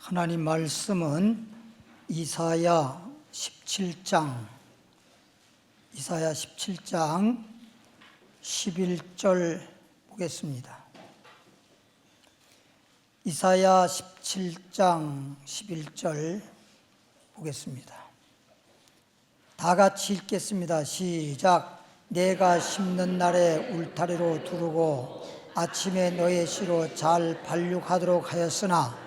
하나님 말씀은 이사야 17장 11절 보겠습니다. 이사야 17장 11절 보겠습니다. 다 같이 읽겠습니다. 시작. 내가 심는 날에 울타리로 두르고 아침에 너의 씨로 잘 발육하도록 하였으나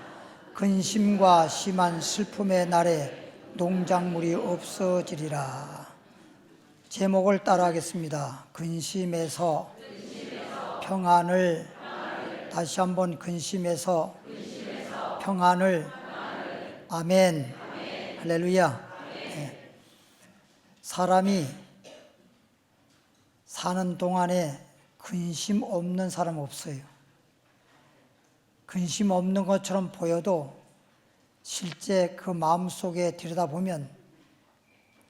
근심과 심한 슬픔의 날에 농작물이 없어지리라. 제목을 따라하겠습니다. 근심에서 평안을, 다시 한번 근심에서 평안을. 아멘. 할렐루야. 네. 사람이 사는 동안에 근심 없는 사람 없어요. 근심 없는 것처럼 보여도 실제 그 마음속에 들여다보면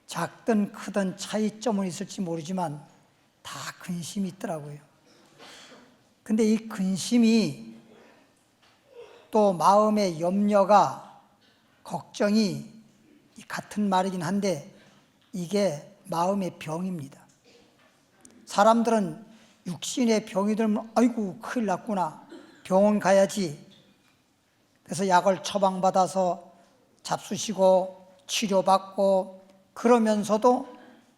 작든 크든 차이점은 있을지 모르지만 다 근심이 있더라고요. 근데 이 근심이 또 마음의 염려가, 걱정이 같은 말이긴 한데 이게 마음의 병입니다. 사람들은 육신의 병이 들면 아이고 큰일 났구나, 병원 가야지. 그래서 약을 처방받아서 잡수시고 치료받고 그러면서도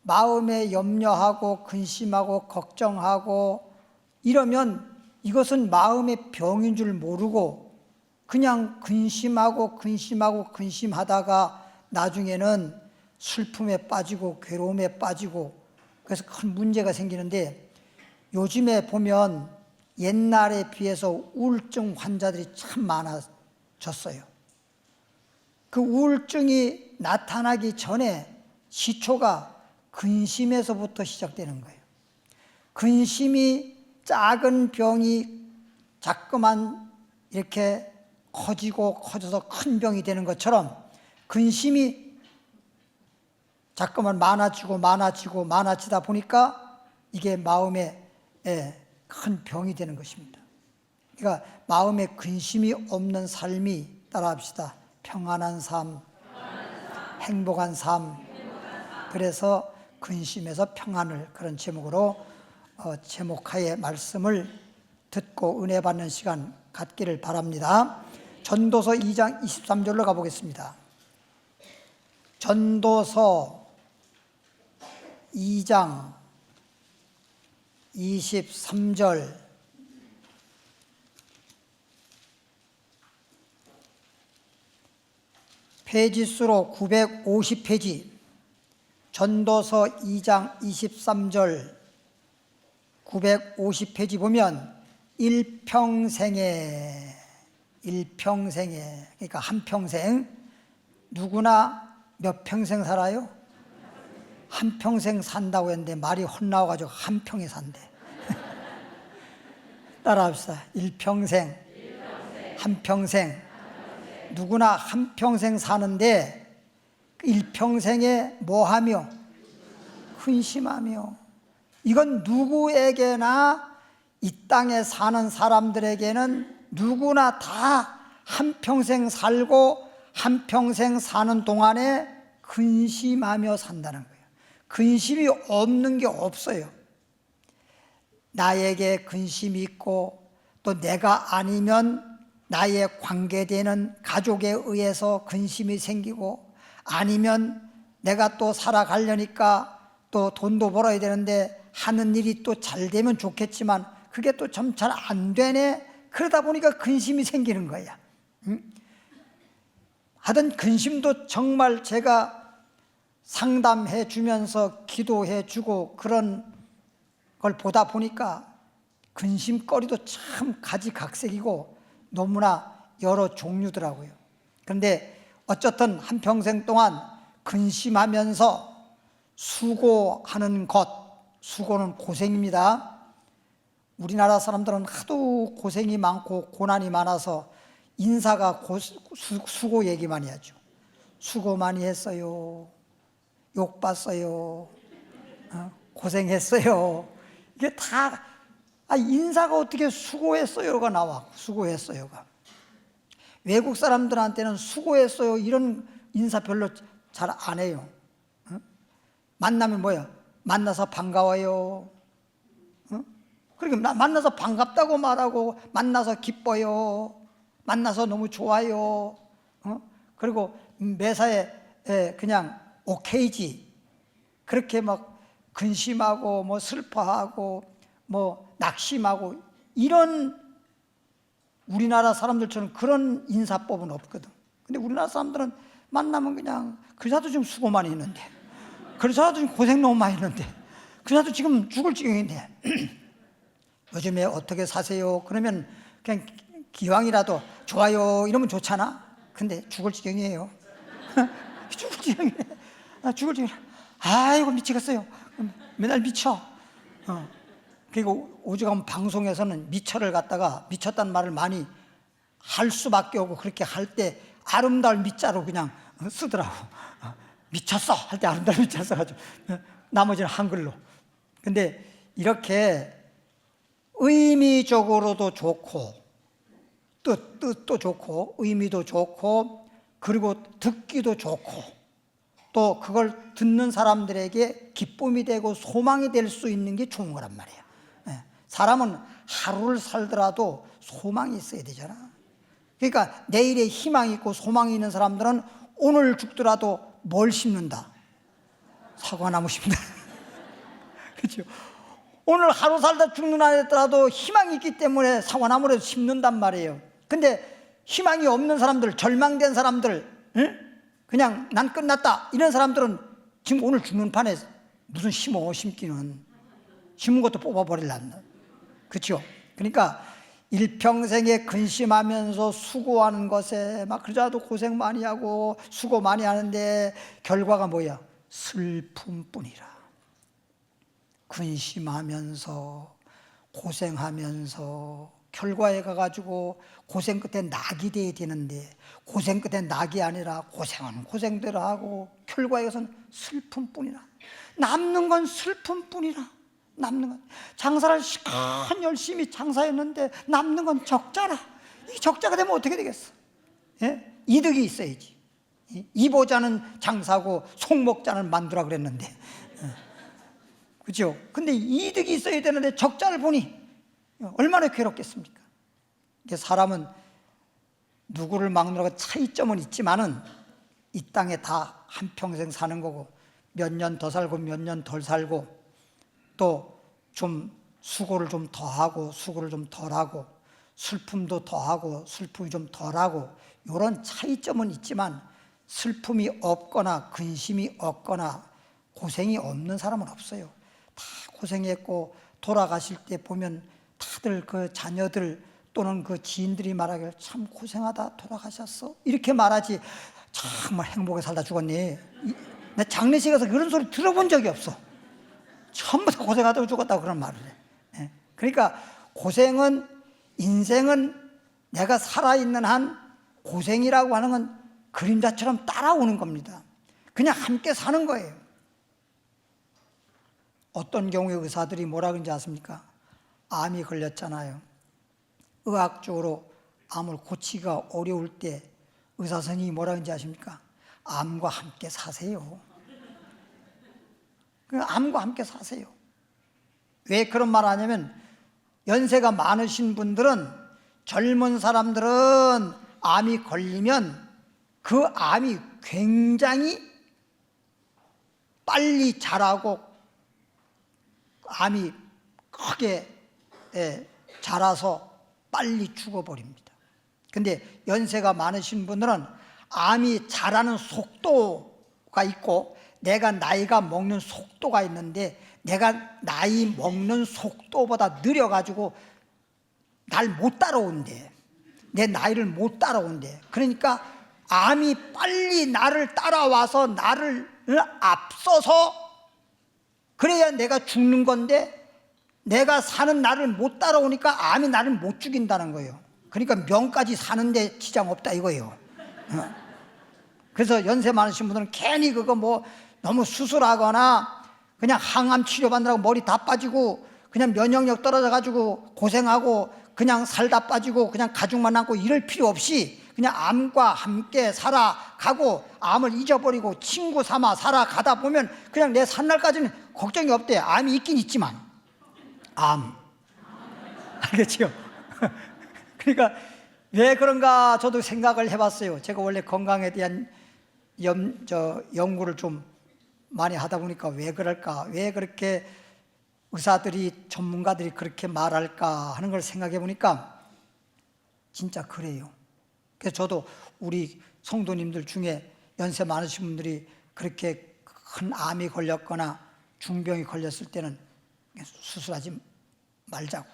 마음에 염려하고 근심하고 걱정하고 이러면 이것은 마음의 병인 줄 모르고 그냥 근심하다가 나중에는 슬픔에 빠지고 괴로움에 빠지고 그래서 큰 문제가 생기는데, 요즘에 보면 옛날에 비해서 우울증 환자들이 참 많아졌어요. 그 우울증이 나타나기 전에 시초가 근심에서부터 시작되는 거예요. 근심이 작은 병이 자꾸만 이렇게 커져서 큰 병이 되는 것처럼 근심이 자꾸만 많아지다 보니까 이게 마음에 큰 병이 되는 것입니다. 그러니까 마음에 근심이 없는 삶이, 따라합시다. 평안한 삶, 행복한 삶. 그래서 근심에서 평안을, 그런 제목으로 제목하에 말씀을 듣고 은혜 받는 시간 갖기를 바랍니다. 전도서 2장 23절로 가보겠습니다. 전도서 2장 23절. 페이지수로 950페이지. 전도서 2장 23절 950페이지 보면 일평생에, 그러니까 한평생, 누구나 몇 평생 살아요? 한평생 산다고 했는데 말이 헛나와가지고 한평에 산대. 따라합시다. 일평생, 한평생. 누구나 한평생 사는데 일평생에 뭐하며? 근심하며. 이건 누구에게나, 이 땅에 사는 사람들에게는 누구나 다 한평생 살고 한평생 사는 동안에 근심하며 산다는 거예요. 근심이 없는 게 없어요. 나에게 근심이 있고 또 내가 아니면 나의 관계되는 가족에 의해서 근심이 생기고, 아니면 내가 또 살아가려니까 또 돈도 벌어야 되는데 하는 일이 또 잘 되면 좋겠지만 그게 또 좀 잘 안 되네. 그러다 보니까 근심이 생기는 거야. 하여튼 근심도 정말 제가 상담해 주면서 기도해 주고 그런 걸 보다 보니까 근심거리도 참 가지각색이고 너무나 여러 종류더라고요. 그런데 어쨌든 한평생 동안 근심하면서 수고하는 것, 수고는 고생입니다. 우리나라 사람들은 하도 고생이 많고 고난이 많아서 인사가 수고 얘기 많이 하죠. 수고 많이 했어요. 욕 봤어요. 고생했어요. 이게 다 인사가 어떻게 수고했어요가 나와. 수고했어요가. 외국 사람들한테는 수고했어요 이런 인사 별로 잘 안 해요. 만나면 뭐야? 만나서 반가워요. 그러니까 만나서 반갑다고 말하고, 만나서 기뻐요, 만나서 너무 좋아요. 그리고 매사에 그냥 오케이지. 그렇게 막 근심하고 뭐 슬퍼하고 뭐 낙심하고 이런 우리나라 사람들처럼 그런 인사법은 없거든. 근데 우리나라 사람들은 만나면 그냥 그 사람도 지금 수고 많이 했는데, 그 사람도 지금 고생 너무 많이 했는데, 그 사람도 지금 죽을 지경인데 요즘에 어떻게 사세요? 그러면 그냥 기왕이라도 좋아요 이러면 좋잖아. 근데 죽을 지경이에요. 죽을 지경이에요. 죽을 지경. 아이고 미치겠어요. 맨날 미쳐. 그리고 오죽하면 방송에서는 미쳐를 갖다가 미쳤다는 말을 많이 할 수밖에 없고, 그렇게 할 때 아름다운 미자로 그냥 쓰더라고. 미쳤어 할 때 아름다운 미자 써가지고 나머지는 한글로. 근데 이렇게 의미적으로도 좋고 뜻도 좋고 의미도 좋고 그리고 듣기도 좋고 또 그걸 듣는 사람들에게 기쁨이 되고 소망이 될 수 있는 게 좋은 거란 말이에요. 사람은 하루를 살더라도 소망이 있어야 되잖아. 그러니까 내일에 희망이 있고 소망이 있는 사람들은 오늘 죽더라도 뭘 심는다? 사과나무 심는다. 그렇죠? 오늘 하루 살다 죽는 안 했더라도 희망이 있기 때문에 사과나무를 심는단 말이에요. 근데 희망이 없는 사람들, 절망된 사람들, 그냥 난 끝났다 이런 사람들은 지금 오늘 죽는 판에 무슨 심기는 심은 것도 뽑아버리려나. 그렇죠? 그러니까 일평생에 근심하면서 수고하는 것에 막 그러자도 고생 많이 하고 수고 많이 하는데 결과가 뭐야? 슬픔뿐이라. 근심하면서 고생하면서 결과에 가가지고 고생 끝에 낙이 돼야 되는데 고생 끝에 낙이 아니라 고생은 고생대로 하고 결과에 가서는 슬픔뿐이라. 남는 건 슬픔뿐이라. 남는 건 장사를 시간 열심히 장사했는데 남는 건 적자라. 이 적자가 되면 어떻게 되겠어? 예? 이득이 있어야지. 이보자는 장사고 속목자는 만두라 그랬는데, 그렇죠? 근데 이득이 있어야 되는데 적자를 보니 얼마나 괴롭겠습니까? 사람은 누구를 막느라고 차이점은 있지만은 이 땅에 다 한평생 사는 거고 몇 년 더 살고 몇 년 덜 살고 또 좀 수고를 좀 더 하고 수고를 좀 덜 하고 슬픔도 더 하고 슬픔이 좀 덜 하고 이런 차이점은 있지만 슬픔이 없거나 근심이 없거나 고생이 없는 사람은 없어요. 다 고생했고 돌아가실 때 보면 다들 그 자녀들 또는 그 지인들이 말하길 참 고생하다 돌아가셨어 이렇게 말하지 정말 행복하게 살다 죽었니. 내 장례식에서 그런 소리 들어본 적이 없어. 전부 다 고생하다고 죽었다고 그런 말을 해. 그러니까 고생은, 인생은 내가 살아있는 한 고생이라고 하는 건 그림자처럼 따라오는 겁니다. 그냥 함께 사는 거예요. 어떤 경우에 의사들이 뭐라 그런지 아십니까? 암이 걸렸잖아요. 의학적으로 암을 고치기가 어려울 때 의사 선생님이 뭐라 그런지 아십니까? 암과 함께 사세요. 암과 함께 사세요. 왜 그런 말 하냐면 연세가 많으신 분들은, 젊은 사람들은 암이 걸리면 그 암이 굉장히 빨리 자라고 암이 크게 자라서 빨리 죽어버립니다. 근데 연세가 많으신 분들은 암이 자라는 속도가 있고 내가 나이가 먹는 속도가 있는데 내가 나이 먹는 속도보다 느려가지고 날 못 따라온대. 내 나이를 못 따라온대. 그러니까 암이 빨리 나를 따라와서 나를 앞서서 그래야 내가 죽는 건데 내가 사는 나를 못 따라오니까 암이 나를 못 죽인다는 거예요. 그러니까 명까지 사는데 지장 없다 이거예요. 그래서 연세 많으신 분들은 괜히 그거 뭐 너무 수술하거나 그냥 항암 치료받느라고 머리 다 빠지고 그냥 면역력 떨어져 가지고 고생하고 그냥 살다 빠지고 그냥 가죽만 남고 이럴 필요 없이 그냥 암과 함께 살아가고 암을 잊어버리고 친구 삼아 살아가다 보면 그냥 내 산날까지는 걱정이 없대. 암이 있긴 있지만 암 알겠죠? 그러니까 왜 그런가 저도 생각을 해봤어요. 제가 원래 건강에 대한 연구를 좀 많이 하다 보니까 왜 그럴까, 왜 그렇게 의사들이 전문가들이 그렇게 말할까 하는 걸 생각해 보니까 진짜 그래요. 그래서 저도 우리 성도님들 중에 연세 많으신 분들이 그렇게 큰 암이 걸렸거나 중병이 걸렸을 때는 수술하지 말자고,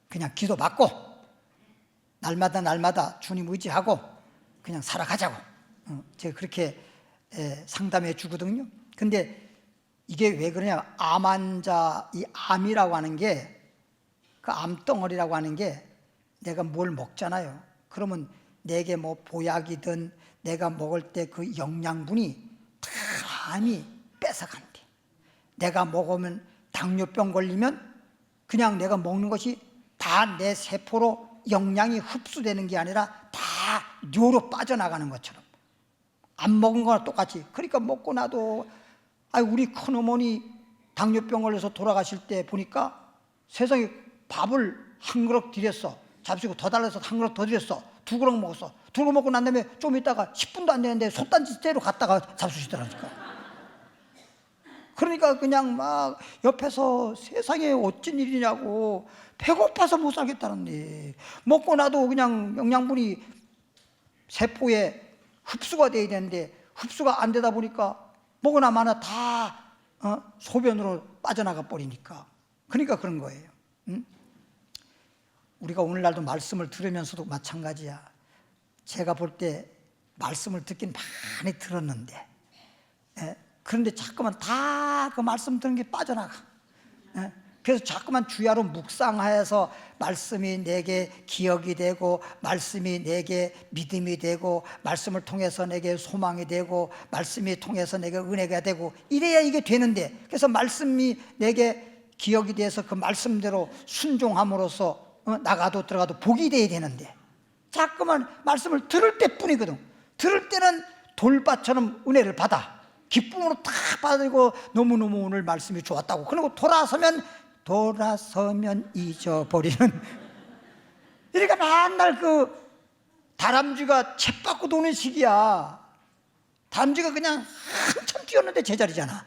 그냥 기도받고 날마다 주님 의지하고 그냥 살아가자고 제가 그렇게 상담해 주거든요. 근데 이게 왜 그러냐, 암 환자, 이 암이라고 하는 게, 그 암덩어리라고 하는 게 내가 뭘 먹잖아요. 그러면 내게 뭐 보약이든 내가 먹을 때 그 영양분이 다 암이 뺏어간대. 내가 먹으면 당뇨병 걸리면 그냥 내가 먹는 것이 다 내 세포로 영양이 흡수되는 게 아니라 다 뇌로 빠져나가는 것처럼 안 먹은 거나 똑같이. 그러니까 먹고 나도 우리 큰어머니 당뇨병 걸려서 돌아가실 때 보니까 세상에 밥을 한 그릇 드렸어. 잡수고 더 달라서 한 그릇 더 드렸어. 2그릇 먹었어. 2그릇 먹고 난 다음에 좀 있다가 10분도 안 되는데 솥단지대로 갔다가 잡수시더라니까. 그러니까 그냥 막 옆에서 세상에 어쩐 일이냐고, 배고파서 못 살겠다는데 먹고 나도 그냥 영양분이 세포에 흡수가 돼야 되는데 흡수가 안 되다 보니까 먹으나 마나 다 소변으로 빠져나가 버리니까. 그러니까 그런 거예요. 응? 우리가 오늘날도 말씀을 들으면서도 마찬가지야. 제가 볼 때 말씀을 듣긴 많이 들었는데 그런데 자꾸만 다 그 말씀 듣는 게 빠져나가. 그래서 자꾸만 주야로 묵상하여서 말씀이 내게 기억이 되고, 말씀이 내게 믿음이 되고, 말씀을 통해서 내게 소망이 되고, 말씀이 통해서 내게 은혜가 되고, 이래야 이게 되는데, 그래서 말씀이 내게 기억이 돼서 그 말씀대로 순종함으로써 나가도 들어가도 복이 돼야 되는데 자꾸만 말씀을 들을 때뿐이거든. 들을 때는 돌밭처럼 은혜를 받아 기쁨으로 다 받아들이고 너무너무 오늘 말씀이 좋았다고. 그리고 돌아서면 잊어버리는. 그러니까 맨날 그 다람쥐가 쳇 받고 도는 시기야. 다람쥐가 그냥 한참 뛰었는데 제자리잖아.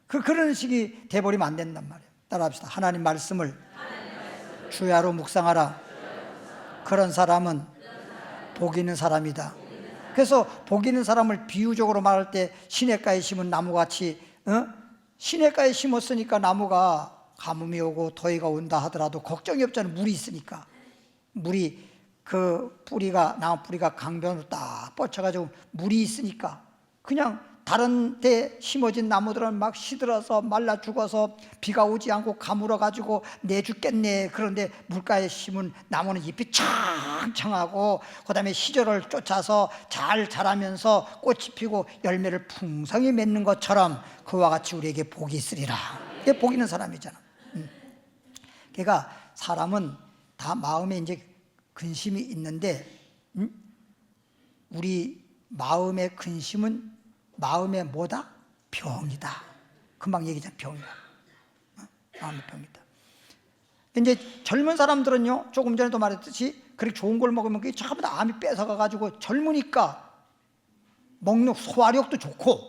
그런 식이 돼버리면 안 된단 말이야. 따라합시다. 하나님 말씀을 주야로 묵상하라. 그런 사람은 복 있는 사람이다. 그래서 복 있는 사람을 비유적으로 말할 때 시냇가에 심은 나무같이, 시냇가에 심었으니까 나무가 가뭄이 오고 더위가 온다 하더라도 걱정이 없잖아요. 물이 있으니까. 물이 그 뿌리가, 나무 뿌리가 강변으로 딱 뻗쳐가지고 물이 있으니까 그냥 다른 데 심어진 나무들은 막 시들어서 말라 죽어서 비가 오지 않고 가물어가지고 내 죽겠네. 그런데 물가에 심은 나무는 잎이 청청하고 그 다음에 시절을 쫓아서 잘 자라면서 꽃이 피고 열매를 풍성히 맺는 것처럼 그와 같이 우리에게 복이 있으리라. 이게 복 있는 사람이잖아. 그러니까 사람은 다 마음에 이제 근심이 있는데 우리 마음의 근심은 마음의 뭐다? 병이다. 금방 얘기했잖아. 병이다. 마음의 병이다. 이제 젊은 사람들은요, 조금 전에도 말했듯이 그렇게 좋은 걸 먹으면 그게 전부 다 암이 뺏어가가지고 젊으니까 먹는 소화력도 좋고,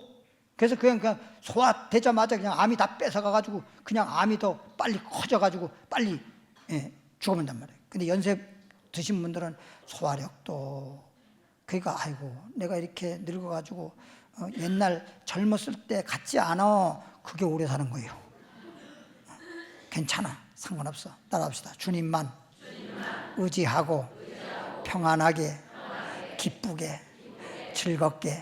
그래서 그냥 소화되자마자 그냥 암이 다 뺏어가가지고 그냥 암이 더 빨리 커져가지고 빨리 죽어본단 말이에요. 근데 연세 드신 분들은 소화력도, 그러니까 아이고 내가 이렇게 늙어가지고 옛날 젊었을 때 같지 않아. 그게 오래 사는 거예요. 괜찮아. 상관없어. 따라합시다. 주님만 의지하고 평안하게 기쁘게 즐겁게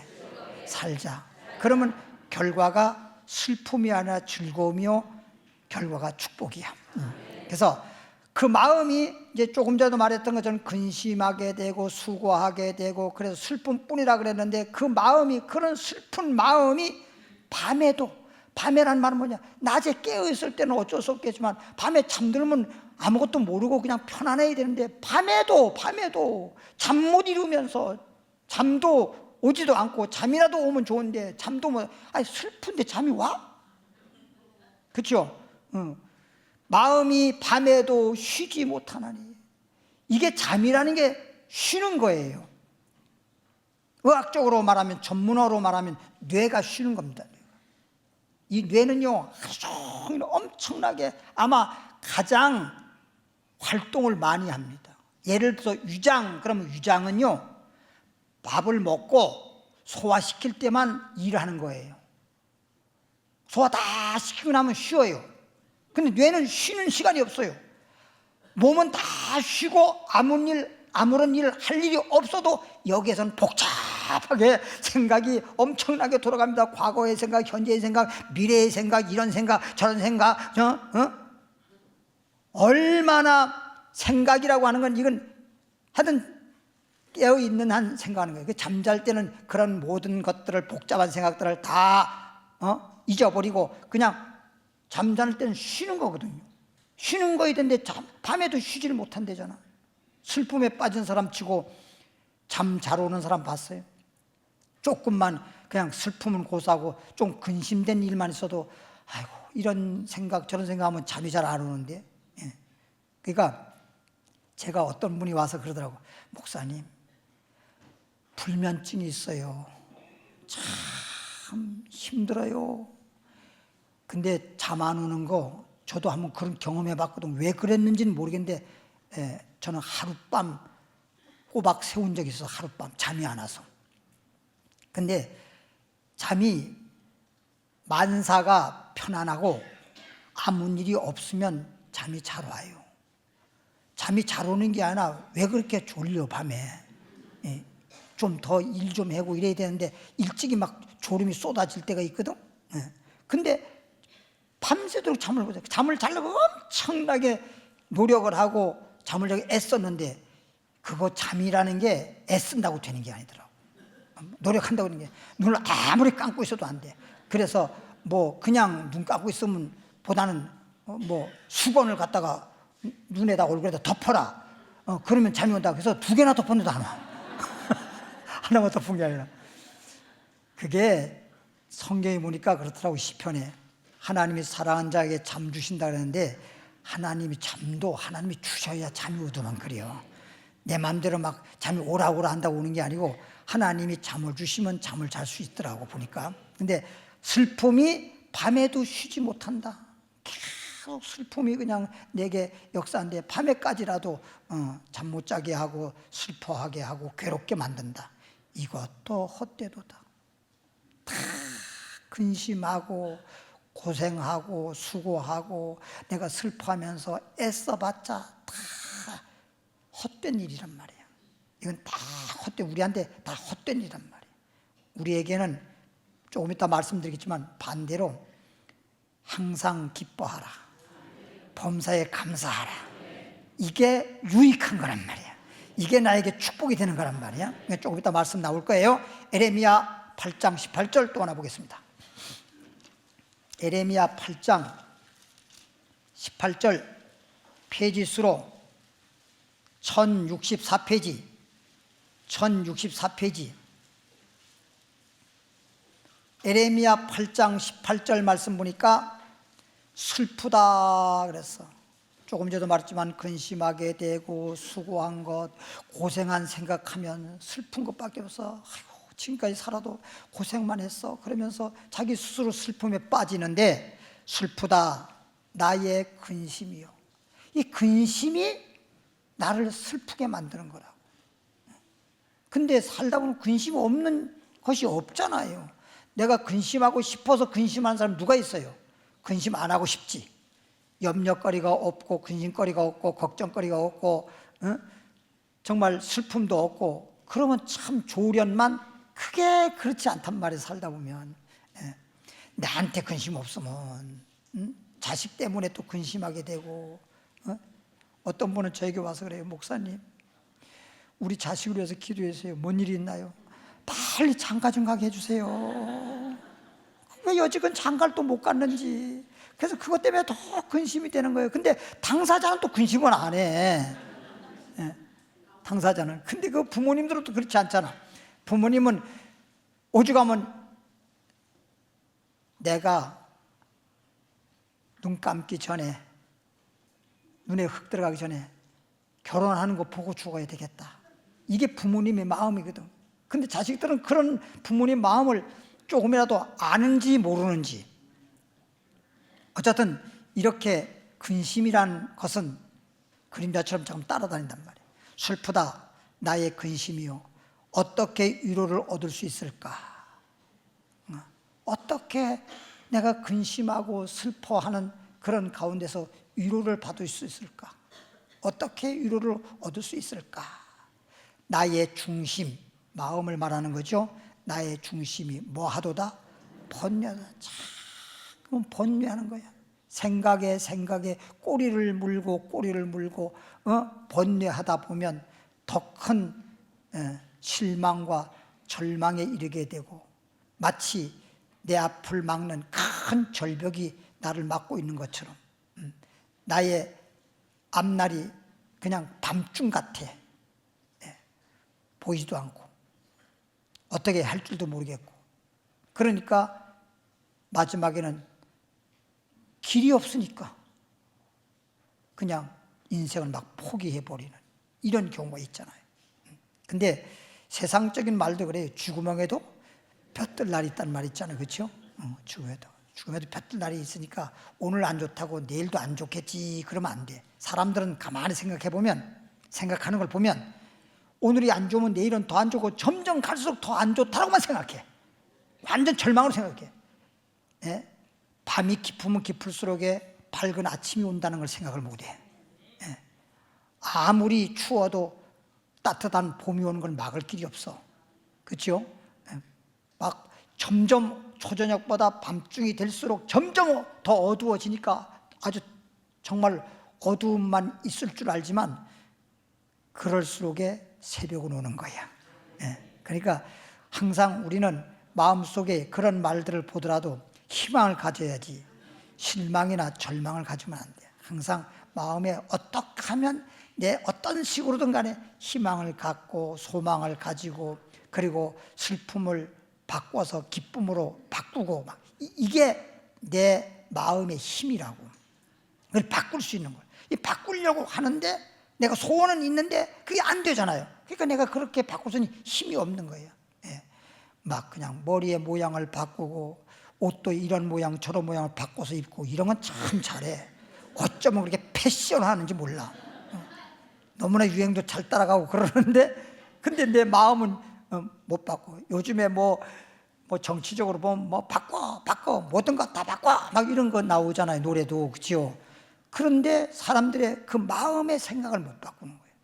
살자. 그러면 결과가 슬픔이 아니라 즐거움이요, 결과가 축복이야. 그래서 그 마음이 이제 조금 전에도 말했던 것처럼 근심하게 되고 수고하게 되고 그래서 슬픔뿐이라 그랬는데, 그 마음이, 그런 슬픈 마음이 밤에도, 밤에란 말은 뭐냐, 낮에 깨어있을 때는 어쩔 수 없겠지만 밤에 잠들면 아무것도 모르고 그냥 편안해야 되는데 밤에도 잠 못 이루면서 잠도 오지도 않고 잠이라도 오면 좋은데 잠도 뭐 아니 슬픈데 잠이 와? 그렇죠? 마음이 밤에도 쉬지 못하나니 이게 잠이라는 게 쉬는 거예요. 의학적으로 말하면 전문어로 말하면 뇌가 쉬는 겁니다. 이 뇌는요 하루 종일 엄청나게 아마 가장 활동을 많이 합니다. 예를 들어서 위장, 그러면 위장은요 밥을 먹고 소화시킬 때만 일하는 거예요. 소화 다 시키고 나면 쉬어요. 근데 뇌는 쉬는 시간이 없어요. 몸은 다 쉬고 아무런 일 할 일이 없어도 여기에서는 복잡하게 생각이 엄청나게 돌아갑니다. 과거의 생각, 현재의 생각, 미래의 생각, 이런 생각, 저런 생각, 얼마나 생각이라고 하는 건 이건 하여튼 깨어있는 한 생각하는 거예요. 잠잘 때는 그런 모든 것들을 복잡한 생각들을 다 잊어버리고 그냥 잠잘 때는 쉬는 거거든요. 쉬는 거야 되는데 밤에도 쉬지를 못한대잖아. 슬픔에 빠진 사람 치고 잠 잘 오는 사람 봤어요? 조금만 그냥 슬픔은 고사하고 좀 근심된 일만 있어도 아이고 이런 생각 저런 생각하면 잠이 잘 안 오는데. 그러니까 제가 어떤 분이 와서 그러더라고. 목사님 불면증이 있어요. 참 힘들어요. 근데 잠 안 오는 거 저도 한번 그런 경험해 봤거든. 왜 그랬는지는 모르겠는데 저는 하룻밤 꼬박 세운 적이 있어서 하룻밤 잠이 안 와서. 근데 잠이 만사가 편안하고 아무 일이 없으면 잠이 잘 와요. 잠이 잘 오는 게 아니라 왜 그렇게 졸려 밤에. 좀 더 일 좀 하고 이래야 되는데 일찍이 막 졸음이 쏟아질 때가 있거든. 근데 밤새도록 잠을 보자. 잠을 자려고 엄청나게 노력을 하고 잠을 자기 애썼는데 그거 잠이라는 게 애쓴다고 되는 게 아니더라고. 노력한다고 하는 게 눈을 아무리 감고 있어도 안 돼. 그래서 뭐 그냥 눈 감고 있으면 보다는 뭐 수건을 갖다가 눈에다 얼굴에다 덮어라. 그러면 잠이 온다. 그래서 2개나 덮었는데도 안 와. 하나만 덮은 게 아니라. 그게 성경에 보니까 그렇더라고. 시편에 하나님이 사랑한 자에게 잠 주신다 그랬는데 하나님이 잠도 하나님이 주셔야 잠이 오더만 그래요. 내 마음대로 막 잠이 오라 한다고 오는 게 아니고 하나님이 잠을 주시면 잠을 잘 수 있더라고 보니까. 근데 슬픔이 밤에도 쉬지 못한다. 계속 슬픔이 그냥 내게 역사인데 밤에까지라도 잠 못 자게 하고 슬퍼하게 하고 괴롭게 만든다. 이것도 헛되도다. 다 근심하고 고생하고 수고하고 내가 슬퍼하면서 애써봤자 다 헛된 일이란 말이야. 이건 다 헛된, 우리한테 다 헛된 일이란 말이야. 우리에게는 조금 이따 말씀드리겠지만 반대로 항상 기뻐하라, 범사에 감사하라, 이게 유익한 거란 말이야. 이게 나에게 축복이 되는 거란 말이야. 조금 이따 말씀 나올 거예요. 에레미야 8장 18절 또 하나 보겠습니다. 에레미야 8장 18절 페이지 수로 1064페이지 에레미야 8장 18절 말씀 보니까 슬프다 그랬어. 조금 전에도 말했지만 근심하게 되고 수고한 것 고생한 생각하면 슬픈 것밖에 없어. 아이고 지금까지 살아도 고생만 했어. 그러면서 자기 스스로 슬픔에 빠지는데 슬프다 나의 근심이요. 이 근심이 나를 슬프게 만드는 거라고. 근데 살다 보면 근심 없는 것이 없잖아요. 내가 근심하고 싶어서 근심하는 사람 누가 있어요? 근심 안 하고 싶지. 염려거리가 없고 근심거리가 없고 걱정거리가 없고 정말 슬픔도 없고 그러면 참 좋으련만 크게 그렇지 않단 말이에요. 살다 보면. 나한테 근심 없으면 자식 때문에 또 근심하게 되고. 어떤 분은 저에게 와서 그래요. 목사님 우리 자식을 위해서 기도해주세요. 뭔 일이 있나요? 빨리 장가 좀 가게 해주세요. 왜 여직은 장가를 또 못 갔는지. 그래서 그것 때문에 더 근심이 되는 거예요. 근데 당사자는 또 근심을 안 해. 예, 당사자는. 근데 그 부모님들은 또 그렇지 않잖아. 부모님은 오죽하면 내가 눈 감기 전에, 눈에 흙 들어가기 전에 결혼하는 거 보고 죽어야 되겠다. 이게 부모님의 마음이거든. 근데 자식들은 그런 부모님 마음을 조금이라도 아는지 모르는지, 어쨌든 이렇게 근심이란 것은 그림자처럼 조금 따라다닌단 말이에요. 슬프다 나의 근심이요, 어떻게 위로를 얻을 수 있을까? 어떻게 내가 근심하고 슬퍼하는 그런 가운데서 위로를 받을 수 있을까? 어떻게 위로를 얻을 수 있을까? 나의 중심, 마음을 말하는 거죠. 나의 중심이 뭐하도다? 번뇌하다. 자꾸 번뇌하는 거야. 생각에 꼬리를 물고 번뇌하다 보면 더 큰 실망과 절망에 이르게 되고, 마치 내 앞을 막는 큰 절벽이 나를 막고 있는 것처럼 나의 앞날이 그냥 밤중 같아. 보이지도 않고 어떻게 할 줄도 모르겠고, 그러니까 마지막에는 길이 없으니까 그냥 인생을 막 포기해버리는 이런 경우가 있잖아요. 근데 세상적인 말도 그래요. 죽음에도 볕들 날이 있다는 말 있잖아요. 그렇죠? 죽음에도 볕들 날이 있으니까 오늘 안 좋다고 내일도 안 좋겠지 그러면 안 돼. 사람들은 가만히 생각하는 걸 보면 오늘이 안 좋으면 내일은 더 안 좋고 점점 갈수록 더 안 좋다고만 생각해. 완전 절망으로 생각해. 예? 밤이 깊으면 깊을수록 밝은 아침이 온다는 걸 생각을 못해. 예? 아무리 추워도 따뜻한 봄이 오는 걸 막을 길이 없어. 그렇죠? 예? 막 점점 초저녁보다 밤중이 될수록 점점 더 어두워지니까 아주 정말 어두움만 있을 줄 알지만 그럴수록에 새벽은 오는 거야. 그러니까 항상 우리는 마음속에 그런 말들을 보더라도 희망을 가져야지 실망이나 절망을 가지면 안 돼. 항상 마음에 어떻게 하면 내 어떤 식으로든 간에 희망을 갖고 소망을 가지고, 그리고 슬픔을 바꿔서 기쁨으로 바꾸고, 막 이게 내 마음의 힘이라고. 그걸 바꿀 수 있는 거예요. 이 바꾸려고 하는데 내가 소원은 있는데 그게 안 되잖아요. 그러니까 내가 그렇게 바꾸서는 힘이 없는 거예요. 막 그냥 머리의 모양을 바꾸고 옷도 이런 모양 저런 모양을 바꿔서 입고 이런 건 참 잘해. 어쩌면 그렇게 패션하는지 몰라. 너무나 유행도 잘 따라가고 그러는데, 근데 내 마음은 못 바꿔. 요즘에 뭐 정치적으로 보면 뭐 바꿔 모든 것 다 바꿔 막 이런 거 나오잖아요. 노래도 그렇죠. 그런데 사람들의 그 마음의 생각을 못 바꾸는 거예요.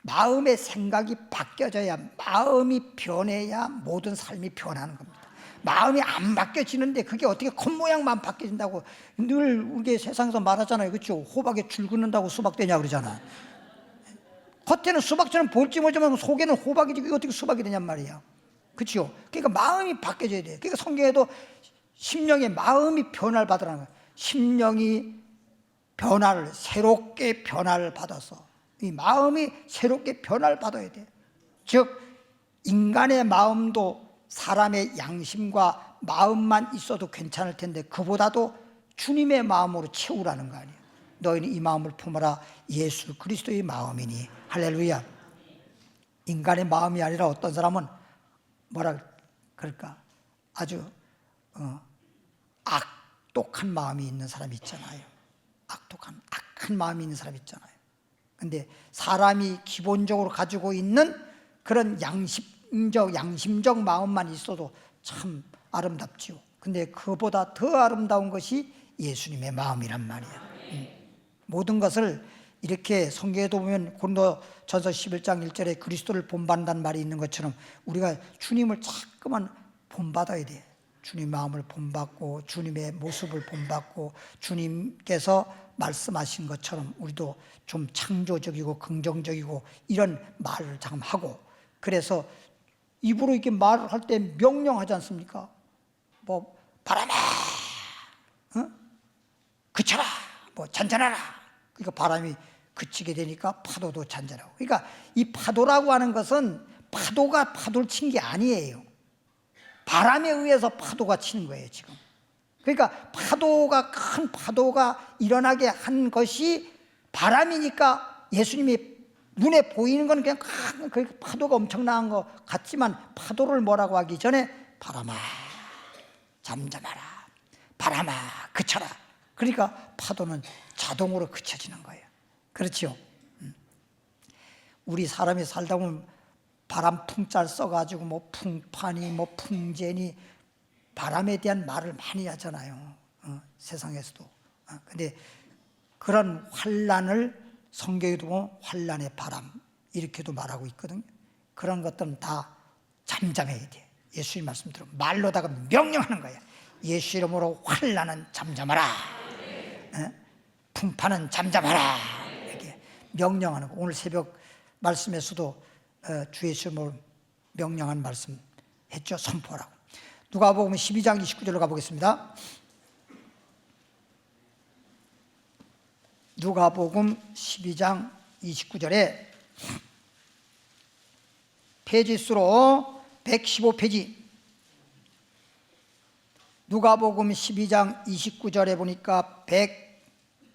마음의 생각이 바뀌어져야, 마음이 변해야 모든 삶이 변하는 겁니다. 마음이 안 바뀌어지는데 그게 어떻게 겉모양만 바뀌어진다고 늘 우리 세상에서 말하잖아요. 그렇죠? 호박에 줄 긋는다고 수박 되냐 그러잖아. 겉에는 수박처럼 보일지 모르지만 속에는 호박이지 이게 어떻게 수박이 되냔 말이야. 그렇죠? 그러니까 마음이 바뀌어져야 돼. 그러니까 성경에도 심령의 마음이 변화를 받으라는 거예요. 심령이 새롭게 변화를 받아서, 이 마음이 새롭게 변화를 받아야 돼. 즉 인간의 마음도 사람의 양심과 마음만 있어도 괜찮을 텐데 그보다도 주님의 마음으로 채우라는 거 아니에요. 너희는 이 마음을 품어라, 예수 그리스도의 마음이니. 할렐루야. 인간의 마음이 아니라 어떤 사람은 뭐라 그럴까, 아주 악독한 마음이 있는 사람이 있잖아요. 악한 마음이 있는 사람이 있잖아요. 근데 사람이 기본적으로 가지고 있는 그런 양심적 마음만 있어도 참 아름답지요. 근데 그보다 더 아름다운 것이 예수님의 마음이란 말이야. 모든 것을 이렇게 성경에도 보면 고린도전서 11장 1절에 그리스도를 본받는다는 말이 있는 것처럼 우리가 주님을 자꾸만 본받아야 돼. 주님 마음을 본받고 주님의 모습을 본받고 주님께서 말씀하신 것처럼 우리도 좀 창조적이고 긍정적이고 이런 말을 참 하고, 그래서 입으로 이렇게 말을 할 때 명령하지 않습니까? 뭐 바람아, 그쳐라, 뭐 잔잔하라. 그러니까 바람이 그치게 되니까 파도도 잔잔하고. 그러니까 이 파도라고 하는 것은 파도가 파도를 친 게 아니에요. 바람에 의해서 파도가 치는 거예요, 지금. 그러니까 파도가, 큰 파도가 일어나게 한 것이 바람이니까 예수님이 눈에 보이는 건 그냥 큰 파도가 엄청난 것 같지만, 파도를 뭐라고 하기 전에 바람아 잠잠하라, 바람아 그쳐라. 그러니까 파도는 자동으로 그쳐지는 거예요. 그렇죠? 우리 사람이 살다 보면 바람 풍짤 써가지고 뭐 풍파니 뭐 풍제니 바람에 대한 말을 많이 하잖아요. 세상에서도. 근데 그런 환란을 성경에도 보면 환란의 바람 이렇게도 말하고 있거든요. 그런 것들은 다 잠잠해야 돼. 예수님 말씀 들으면 말로다가 명령하는 거예요. 예수 이름으로 환란은 잠잠하라, 풍파는 잠잠하라, 이렇게 명령하는 거. 오늘 새벽 말씀에서도 주 예수 이름으로 명령한 말씀 했죠. 선포라고. 누가복음 12장 29절로 가보겠습니다. 누가복음 12장 29절에 페이지수로 115페이지. 누가복음 12장 29절에 보니까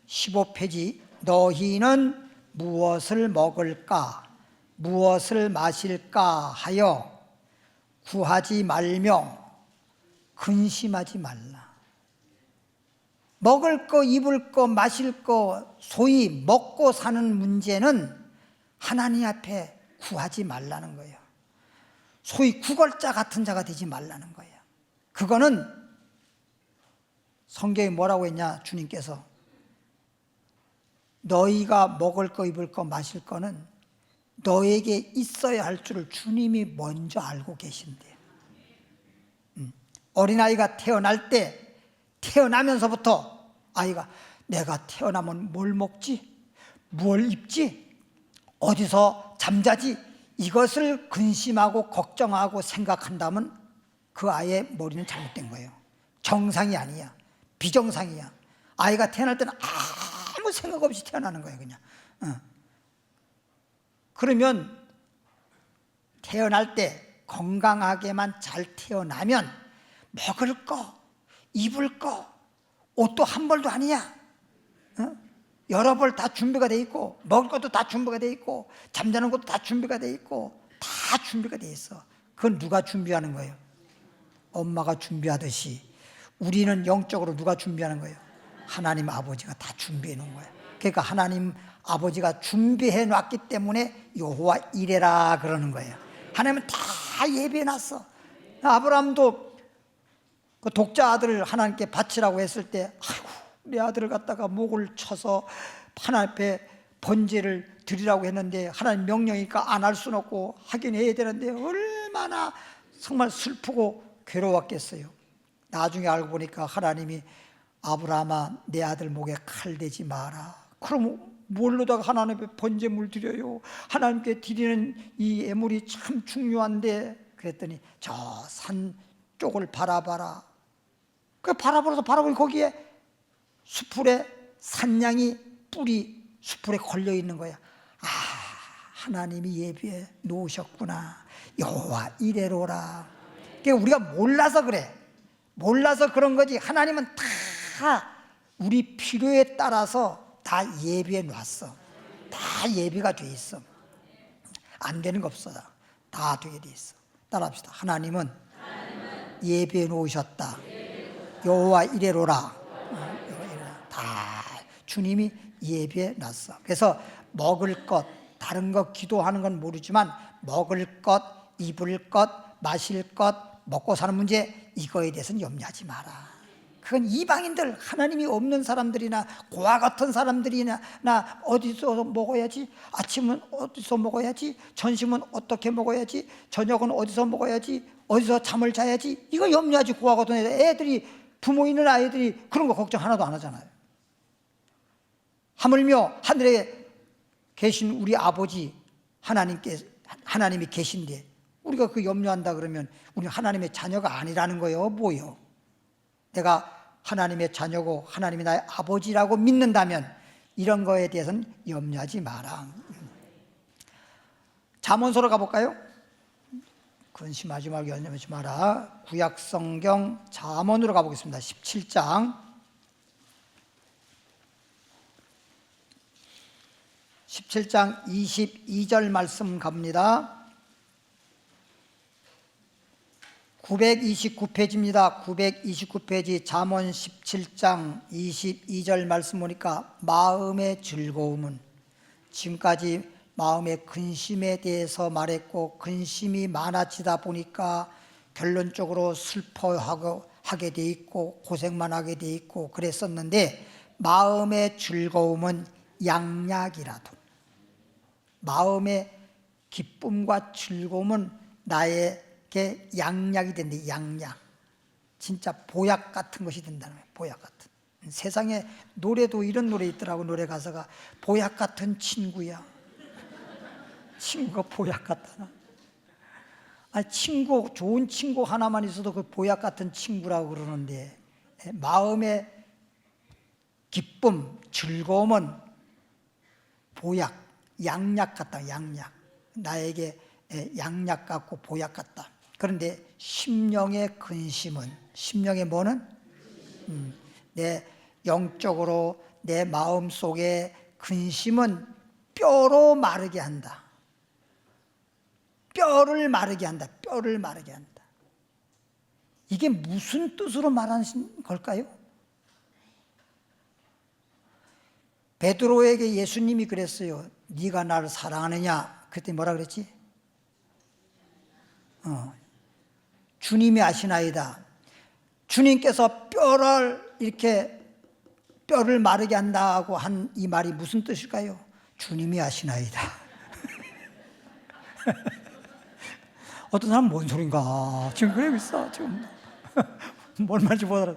115페이지. 너희는 무엇을 먹을까 무엇을 마실까 하여 구하지 말며 근심하지 말라. 먹을 거, 입을 거, 마실 거, 소위 먹고 사는 문제는 하나님 앞에 구하지 말라는 거예요. 소위 구걸자 같은 자가 되지 말라는 거예요. 그거는 성경에 뭐라고 했냐, 주님께서 너희가 먹을 거, 입을 거, 마실 거는 너에게 있어야 할 줄을 주님이 먼저 알고 계신대요. 어린아이가 태어날 때, 태어나면서부터 아이가 내가 태어나면 뭘 먹지? 뭘 입지? 어디서 잠자지? 이것을 근심하고 걱정하고 생각한다면 그 아이의 머리는 잘못된 거예요. 정상이 아니야. 비정상이야. 아이가 태어날 때는 아무 생각 없이 태어나는 거예요, 그냥. 그러면 태어날 때 건강하게만 잘 태어나면 먹을 거, 입을 거, 옷도 한 벌도 아니야. 여러 벌 다 준비가 돼 있고, 먹을 것도 다 준비가 돼 있고, 잠자는 것도 다 준비가 돼 있고, 다 준비가 돼 있어. 그건 누가 준비하는 거예요? 엄마가 준비하듯이 우리는 영적으로 누가 준비하는 거예요? 하나님 아버지가 다 준비해 놓은 거예요. 그러니까 하나님 아버지가 준비해 놨기 때문에 여호와 이레라 그러는 거예요. 하나님은 다 예비해 놨어. 아브라함도 그 독자 아들을 하나님께 바치라고 했을 때, 아이고 내 아들을 갖다가 목을 쳐서 하나님 앞에 번제를 드리라고 했는데 하나님 명령이니까 안 할 수는 없고 하긴 해야 되는데 얼마나 정말 슬프고 괴로웠겠어요. 나중에 알고 보니까 하나님이 아브라함아 내 아들 목에 칼 대지 마라. 그럼 뭘로다가 하나님 앞에 번제물 드려요? 하나님께 드리는 이 예물이 참 중요한데. 그랬더니 저 산 쪽을 바라봐라. 그 바라보니 거기에 수풀에 산양이 뿔이 수풀에 걸려 있는 거야. 아, 하나님이 예비해 놓으셨구나. 여호와 이레로라. 그러니까 우리가 몰라서 그래. 몰라서 그런 거지. 하나님은 다 우리 필요에 따라서 다 예비해 놨어. 다 예비가 돼 있어. 안 되는 거 없어. 다 되게 돼 있어. 따라합시다. 하나님은 예비해 놓으셨다. 여호와 이레로라. 다 주님이 예비해 놨어. 그래서 먹을 것, 다른 거 기도하는 건 모르지만 먹을 것, 입을 것, 마실 것, 먹고 사는 문제, 이거에 대해서는 염려하지 마라. 그건 이방인들, 하나님이 없는 사람들이나 고아 같은 사람들이나 나 어디서 먹어야지, 아침은 어디서 먹어야지, 점심은 어떻게 먹어야지, 저녁은 어디서 먹어야지, 어디서 잠을 자야지, 이거 염려하지. 고아 같은 애들이, 부모 있는 아이들이 그런 거 걱정 하나도 안 하잖아요. 하물며 하늘에 계신 우리 아버지 하나님이 계신데 우리가 그 염려한다 그러면 우리 하나님의 자녀가 아니라는 거예요? 뭐요? 내가 하나님의 자녀고 하나님이 나의 아버지라고 믿는다면 이런 거에 대해서는 염려하지 마라. 잠언서로 가볼까요? 근심하지 말고 염려하지 마라. 구약성경 잠언으로 가보겠습니다. 17장 22절 말씀 갑니다. 929페이지입니다. 929페이지 잠언 17장 22절 말씀 보니까 마음의 즐거움은, 지금까지 마음의 근심에 대해서 말했고 근심이 많아지다 보니까 결론적으로 슬퍼하게 돼 있고 고생만 하게 돼 있고 그랬었는데, 마음의 즐거움은 양약이라도, 마음의 기쁨과 즐거움은 나에게 양약이 된대. 양약, 진짜 보약 같은 것이 된다는 거예요. 보약 같은. 세상에 노래도 이런 노래 있더라고. 노래 가사가 보약 같은 친구야. 친구가 보약 같다나? 아니, 친구, 좋은 친구 하나만 있어도 그 보약 같은 친구라고 그러는데, 마음의 기쁨, 즐거움은 보약, 양약 같다. 양약, 나에게 양약 같고 보약 같다. 그런데 심령의 근심은, 심령의 뭐는? 내 영적으로 내 마음속에 근심은 뼈로 마르게 한다. 뼈를 마르게 한다. 뼈를 마르게 한다. 이게 무슨 뜻으로 말하는 걸까요? 베드로에게 예수님이 그랬어요. 네가 나를 사랑하느냐? 그때 뭐라 그랬지? 주님이 아시나이다. 주님께서 뼈를 마르게 한다고 한 이 말이 무슨 뜻일까요? 주님이 아시나이다. 어떤 사람은 뭔 소린가 지금 그러고 있어. 지금 뭔 말인지 못 알아.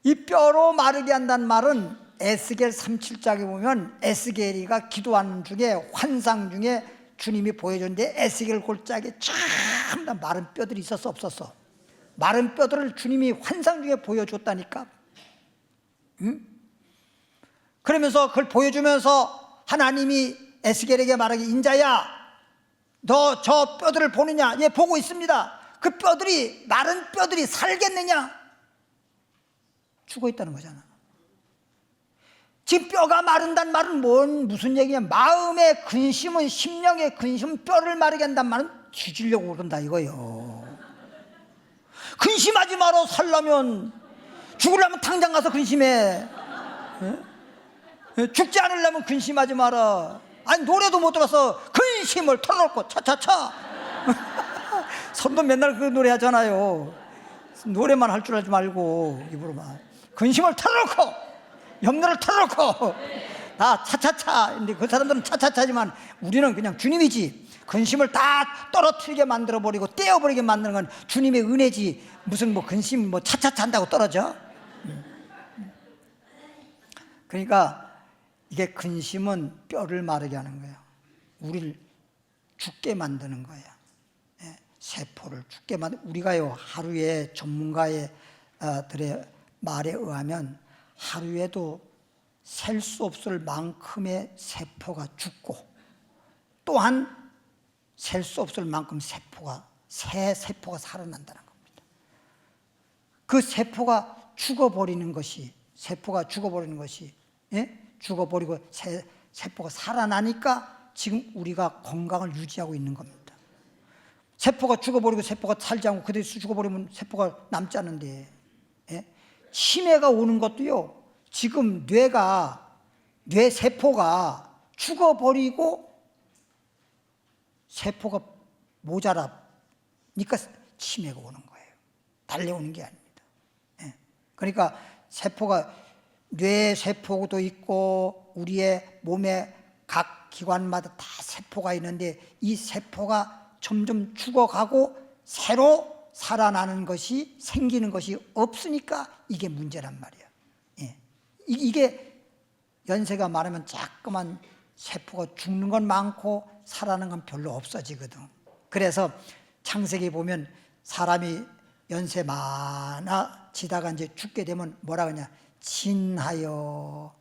이 뼈로 마르게 한다는 말은 에스겔 37장에 보면 에스겔이가 기도하는 중에 환상 중에 주님이 보여줬는데, 에스겔 골짜기에 참 마른 뼈들이 있었어 없었어? 마른 뼈들을 주님이 환상 중에 보여줬다니까. 그러면서 그걸 보여주면서 하나님이 에스겔에게 말하기, 인자야, 너 저 뼈들을 보느냐? 예, 보고 있습니다. 그 뼈들이, 마른 뼈들이 살겠느냐? 죽어 있다는 거잖아. 지금 뼈가 마른다는 말은 무슨 얘기냐? 마음의 근심은, 심령의 근심은 뼈를 마르게 한다는 말은 뒤지려고 그런다 이거요. 근심하지 마라. 살려면, 죽으려면 당장 가서 근심해. 죽지 않으려면 근심하지 마라. 아니, 노래도 못 들어서 근심을 털어놓고 차차차. 선도 맨날 그 노래 하잖아요. 노래만 할 줄 알지 말고 입으로만 근심을 털어놓고 염려를 털어놓고 다 차차차. 근데 그 사람들은 차차차지만 우리는 그냥 주님이지. 근심을 다 떨어뜨리게 만들어버리고 떼어버리게 만드는 건 주님의 은혜지. 무슨 뭐 근심 뭐 차차차 한다고 떨어져? 그러니까 이게 근심은 뼈를 마르게 하는 거예요. 우리를 죽게 만드는 거예요. 세포를 죽게 우리가요, 하루에 전문가의 들의 말에 의하면 하루에도 셀 수 없을 만큼의 세포가 죽고, 또한 셀 수 없을 만큼 새 세포가 살아난다는 겁니다. 그 세포가 죽어버리는 것이, 죽어버리고 새 세포가 살아나니까 지금 우리가 건강을 유지하고 있는 겁니다. 세포가 죽어버리고 세포가 살지 않고 그대로 죽어버리면 세포가 남지 않는데, 치매가 오는 것도요, 지금 뇌 세포가 죽어버리고 세포가 모자라니까 치매가 오는 거예요. 달려오는 게 아닙니다. 그러니까 세포가, 뇌 세포도 있고 우리의 몸의 각 기관마다 다 세포가 있는데, 이 세포가 점점 죽어가고 새로 살아나는 것이, 생기는 것이 없으니까 이게 문제란 말이야. 이게 연세가 많으면 자꾸만 세포가 죽는 건 많고 살아나는 건 별로 없어지거든. 그래서 창세기 보면 사람이 연세 많아 지다가 이제 죽게 되면 뭐라 그러냐? 진하여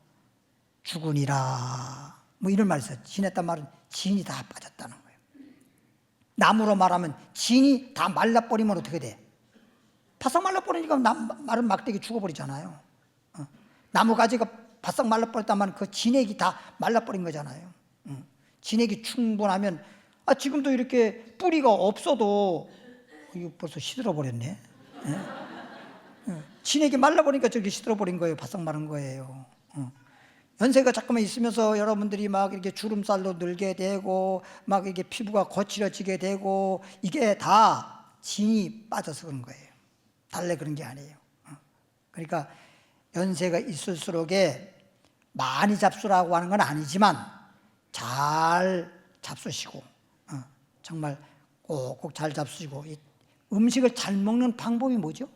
죽으니라. 뭐 이런 말이 있어요. 진했단 말은 진이 다 빠졌다는 거예요. 나무로 말하면 진이 다 말라버리면 어떻게 돼? 바싹 말라버리니까 마른 막대기 죽어버리잖아요. 나무 가지가 바싹 말라버렸다면 그 진액이 다 말라버린 거잖아요. 진액이 충분하면 지금도 이렇게 뿌리가 없어도 이거 벌써 시들어버렸네. 진액이 말라버리니까 저기 시들어버린 거예요. 바싹 마른 거예요. 연세가 자꾸만 있으면서 여러분들이 막 이렇게 주름살도 늘게 되고 막 이게 피부가 거칠어지게 되고 이게 다 진이 빠져서 그런 거예요. 달래 그런 게 아니에요. 그러니까 연세가 있을수록에 많이 잡수라고 하는 건 아니지만 잘 잡수시고 정말 꼭꼭 잘 잡수시고 음식을 잘 먹는 방법이 뭐죠?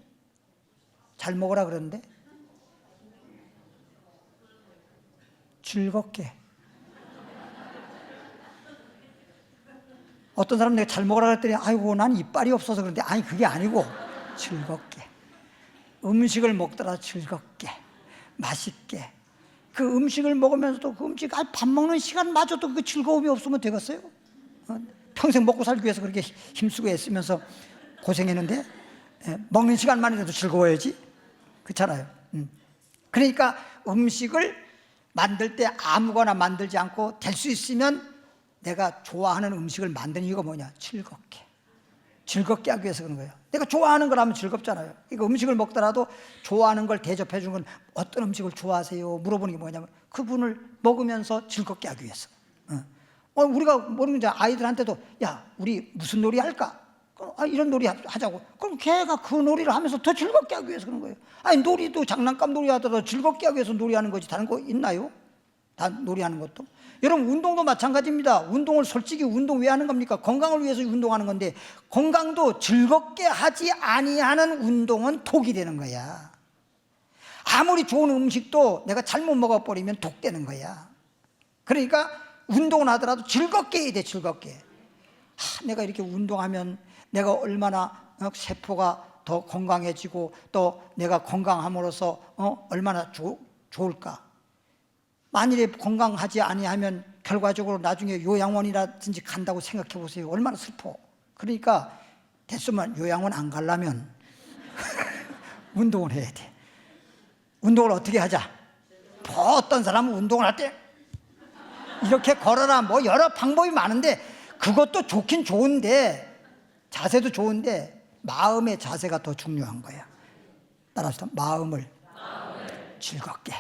잘 먹으라 그러는데 즐겁게. 어떤 사람 내가 잘 먹으라 그랬더니 아이고 난 이빨이 없어서 그런데 아니 그게 아니고 즐겁게. 음식을 먹더라 즐겁게 맛있게. 그 음식을 먹으면서도 그 음식 밥 먹는 시간마저도 그 즐거움이 없으면 되겠어요? 평생 먹고 살기 위해서 그렇게 힘쓰고 애쓰면서 고생했는데 먹는 시간만이라도 즐거워야지. 그렇잖아요. 그러니까 음식을 만들 때 아무거나 만들지 않고 될 수 있으면 내가 좋아하는 음식을 만드는 이유가 뭐냐? 즐겁게 하기 위해서 그런 거예요. 내가 좋아하는 걸 하면 즐겁잖아요. 그러니까 음식을 먹더라도 좋아하는 걸 대접해 주는 건 어떤 음식을 좋아하세요? 물어보는 게 뭐냐면 그분을 먹으면서 즐겁게 하기 위해서. 우리가 모르는 게 아이들한테도 야 우리 무슨 놀이 할까? 이런 놀이 하자고. 그럼 걔가 그 놀이를 하면서 더 즐겁게 하기 위해서 그런 거예요. 아니 놀이도 장난감 놀이 하더라도 즐겁게 하기 위해서 놀이하는 거지 다른 거 있나요? 다 놀이하는 것도. 여러분 운동도 마찬가지입니다. 운동을 솔직히 운동 왜 하는 겁니까? 건강을 위해서 운동하는 건데 건강도 즐겁게 하지 아니하는 운동은 독이 되는 거야. 아무리 좋은 음식도 내가 잘못 먹어버리면 독되는 거야. 그러니까 운동을 하더라도 즐겁게 해야 돼. 즐겁게. 내가 이렇게 운동하면 내가 얼마나 세포가 더 건강해지고 또 내가 건강함으로써 얼마나 좋을까. 만일에 건강하지 아니하면 결과적으로 나중에 요양원이라든지 간다고 생각해 보세요. 얼마나 슬퍼. 그러니까 됐으면 요양원 안 가려면 운동을 해야 돼. 운동을 어떻게 하자? 뭐 어떤 사람은 운동을 할 때 이렇게 걸어라 뭐 여러 방법이 많은데 그것도 좋긴 좋은데 자세도 좋은데 마음의 자세가 더 중요한 거야. 따라서 마음을 즐겁게.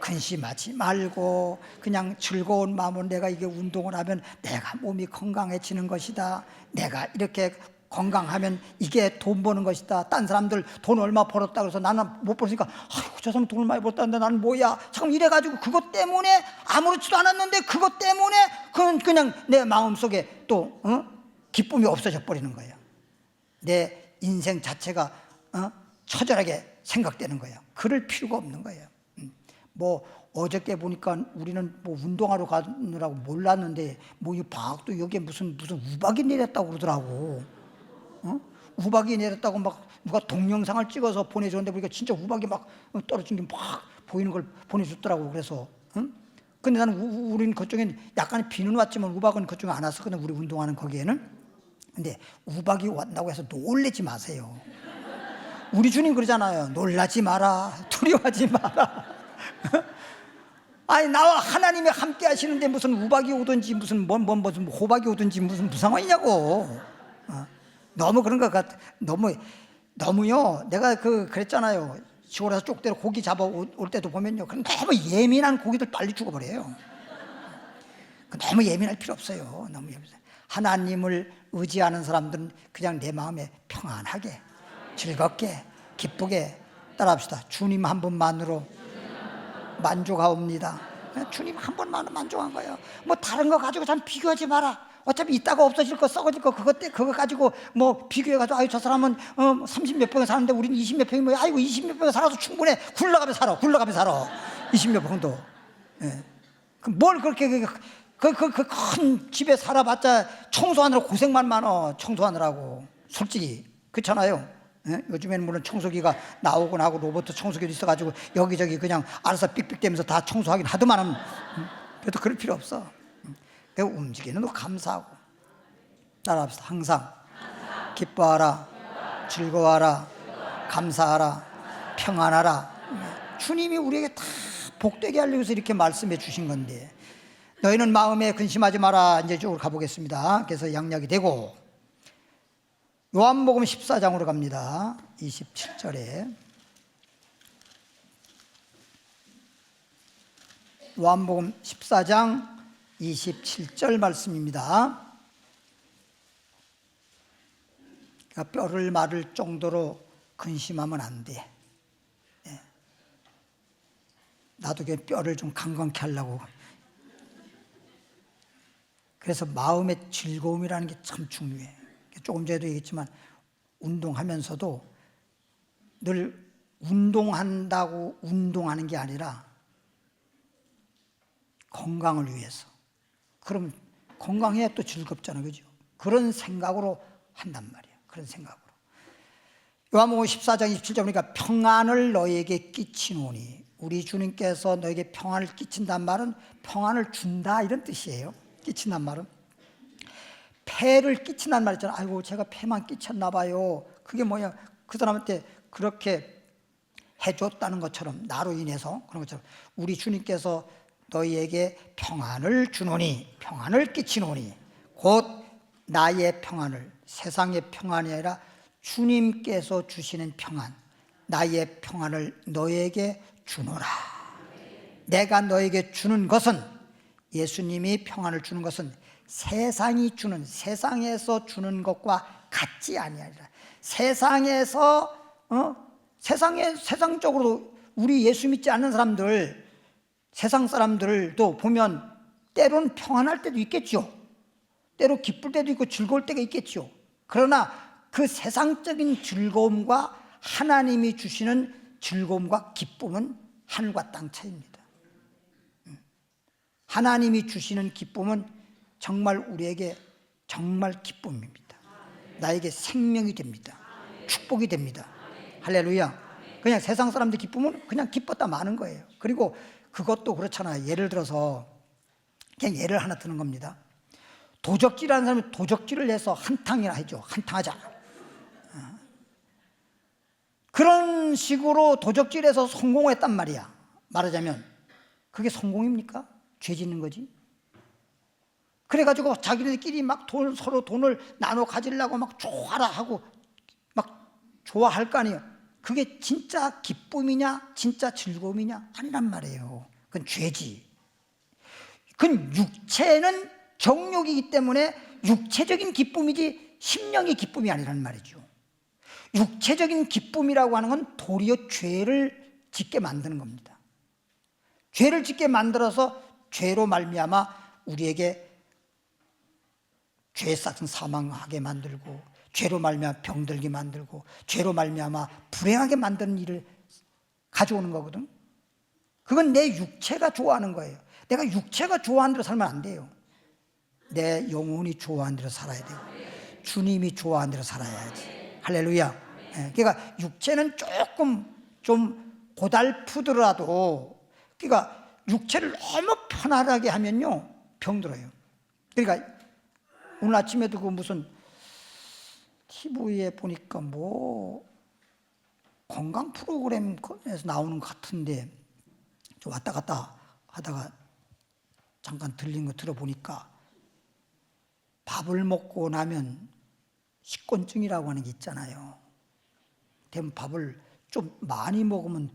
근심하지 말고 그냥 즐거운 마음으로 내가 이게 운동을 하면 내가 몸이 건강해지는 것이다. 내가 이렇게 건강하면 이게 돈 버는 것이다. 딴 사람들 돈 얼마 벌었다 그래서 나는 못 벌으니까 아이고 저 사람 돈을 많이 벌었다는데 나는 뭐야. 잠깐 이래가지고 그것 때문에 아무렇지도 않았는데 그것 때문에 그냥 내 마음속에 또 기쁨이 없어져 버리는 거예요. 내 인생 자체가 처절하게 생각되는 거예요. 그럴 필요가 없는 거예요. 뭐 어저께 보니까 우리는 뭐 운동하러 가느라고 몰랐는데 뭐 이 방학도 여기에 무슨 우박이 내렸다고 그러더라고. 우박이 내렸다고 막 누가 동영상을 찍어서 보내줬는데 보니까 진짜 우박이 막 떨어진 게 막 보이는 걸 보내줬더라고. 그래서 근데 나는 우리는 그쪽엔 약간 비는 왔지만 우박은 그쪽에 안 왔었거든. 우리 운동하는 거기에는. 근데 우박이 왔다고 해서 놀라지 마세요. 우리 주님 그러잖아요. 놀라지 마라. 두려워하지 마라. 아니 나와 하나님이 함께 하시는데 무슨 우박이 오든지 무슨 무슨 호박이 오든지 무슨 상관이냐고. 너무 그런 것 같아. 너무요. 내가 그랬잖아요. 시골에서 쪽대로 고기 잡아 올 때도 보면요. 그럼 너무 예민한 고기들 빨리 죽어버려요. 너무 예민할 필요 없어요. 너무 예민해요. 하나님을 의지하는 사람들은 그냥 내 마음에 평안하게 즐겁게 기쁘게 따라합시다. 주님 한 분만으로 만족하옵니다. 주님 한 번만 만족한 거예요. 뭐 다른 거 가지고 참 비교하지 마라. 어차피 이따가 없어질 거 썩어질 거 그거 가지고 뭐 비교해가지고 아유 저 사람은 30몇 평에 사는데 우리는 20몇 평이 뭐야. 아이고 20몇 평에 살아서 충분해. 굴러가면 살아 20몇 평도. 뭘 그렇게 그 큰 집에 살아봤자 청소하느라 고생만 많어. 청소하느라고 솔직히 그렇잖아요. 예? 요즘에는 물론 청소기가 나오곤 하고 로봇 청소기도 있어가지고 여기저기 그냥 알아서 삑삑대면서 다 청소하긴 하더만은 그래도 그럴 필요 없어. 그 움직이는 거 감사하고. 따라합시다. 항상 기뻐하라, 즐거워하라, 감사하라, 평안하라. 주님이 우리에게 다 복되게 하려고 해서 이렇게 말씀해 주신 건데, 너희는 마음에 근심하지 마라. 이제 쪽으로 가보겠습니다. 그래서 양약이 되고, 요한복음 14장으로 갑니다. 27절에 요한복음 14장 27절 말씀입니다. 그러니까 뼈를 마를 정도로 근심하면 안 돼. 네. 나도 그 뼈를 좀 강건케 하려고. 그래서 마음의 즐거움이라는 게 참 중요해. 조금 전에도 얘기했지만 운동하면서도 늘 운동한다고 운동하는 게 아니라 건강을 위해서. 그럼 건강해야 또 즐겁잖아, 그죠? 그런 생각으로 한단 말이야. 그런 생각으로. 요한복음 14장 27절 보니까 평안을 너에게 끼치노니, 우리 주님께서 너에게 평안을 끼친단 말은 평안을 준다 이런 뜻이에요. 끼친단 말은 폐를 끼친단 말 있잖아. 아이고 제가 폐만 끼쳤나 봐요. 그게 뭐야? 그 사람한테 그렇게 해줬다는 것처럼, 나로 인해서 그런 것처럼 우리 주님께서 너희에게 평안을 주노니, 평안을 끼치노니, 곧 나의 평안을, 세상의 평안이 아니라 주님께서 주시는 평안, 나의 평안을 너에게 주노라. 내가 너에게 주는 것은, 예수님이 평안을 주는 것은 세상이 주는, 세상에서 주는 것과 같지 아니하리라. 세상에서 세상적으로 우리 예수 믿지 않는 사람들, 세상 사람들도 보면 때로는 평안할 때도 있겠죠. 때로 기쁠 때도 있고 즐거울 때가 있겠죠. 그러나 그 세상적인 즐거움과 하나님이 주시는 즐거움과 기쁨은 하늘과 땅 차이입니다. 하나님이 주시는 기쁨은 정말 우리에게 정말 기쁨입니다. 나에게 생명이 됩니다. 축복이 됩니다. 할렐루야. 그냥 세상 사람들 기쁨은 그냥 기뻤다 마는 거예요. 그리고 그것도 그렇잖아요. 예를 들어서 그냥 예를 하나 드는 겁니다. 도적질하는 사람이 도적질을 해서 한탕이나 해줘. 한탕하자. 그런 식으로 도적질해서 성공했단 말이야. 말하자면 그게 성공입니까? 죄 짓는 거지. 그래가지고 자기네들끼리 막 서로 돈을 나눠 가지려고 막 좋아라 하고 막 좋아할 거 아니에요. 그게 진짜 기쁨이냐, 진짜 즐거움이냐? 아니란 말이에요. 그건 죄지. 그건 육체는 정욕이기 때문에 육체적인 기쁨이지 심령의 기쁨이 아니란 말이죠. 육체적인 기쁨이라고 하는 건 도리어 죄를 짓게 만드는 겁니다. 죄를 짓게 만들어서 죄로 말미암아 우리에게 죄 싹은 사망하게 만들고, 죄로 말미암아 병들게 만들고, 죄로 말미암아 불행하게 만드는 일을 가져오는 거거든. 그건 내 육체가 좋아하는 거예요. 내가 육체가 좋아하는 대로 살면 안 돼요. 내 영혼이 좋아하는 대로 살아야 돼요. 주님이 좋아하는 대로 살아야지. 할렐루야. 그러니까 육체는 조금 좀 고달프더라도, 그러니까 육체를 너무 편안하게 하면요 병들어요. 그러니까 오늘 아침에도 그 무슨 TV에 보니까 뭐 건강 프로그램에서 나오는 것 같은데, 왔다 갔다 하다가 잠깐 들린 거 들어보니까 밥을 먹고 나면 식곤증이라고 하는 게 있잖아요. 대부분 밥을 좀 많이 먹으면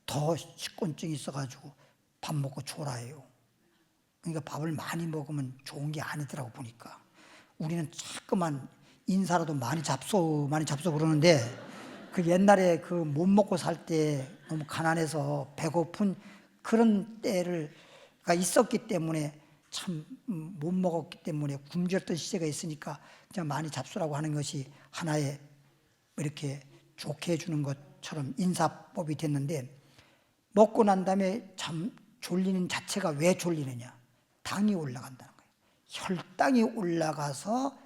더 식곤증이 있어가지고 밥 먹고 졸아요. 그러니까 밥을 많이 먹으면 좋은 게 아니더라고 보니까. 우리는 자꾸만 인사라도 많이 잡숴 그러는데, 그 옛날에 그 못 먹고 살 때 너무 가난해서 배고픈 그런 때가 있었기 때문에, 참 못 먹었기 때문에 굶주렸던 시대가 있으니까 그냥 많이 잡수라고 하는 것이 하나의 이렇게 좋게 해주는 것처럼 인사법이 됐는데, 먹고 난 다음에 참 졸리는 자체가 왜 졸리느냐? 당이 올라간다는 거예요. 혈당이 올라가서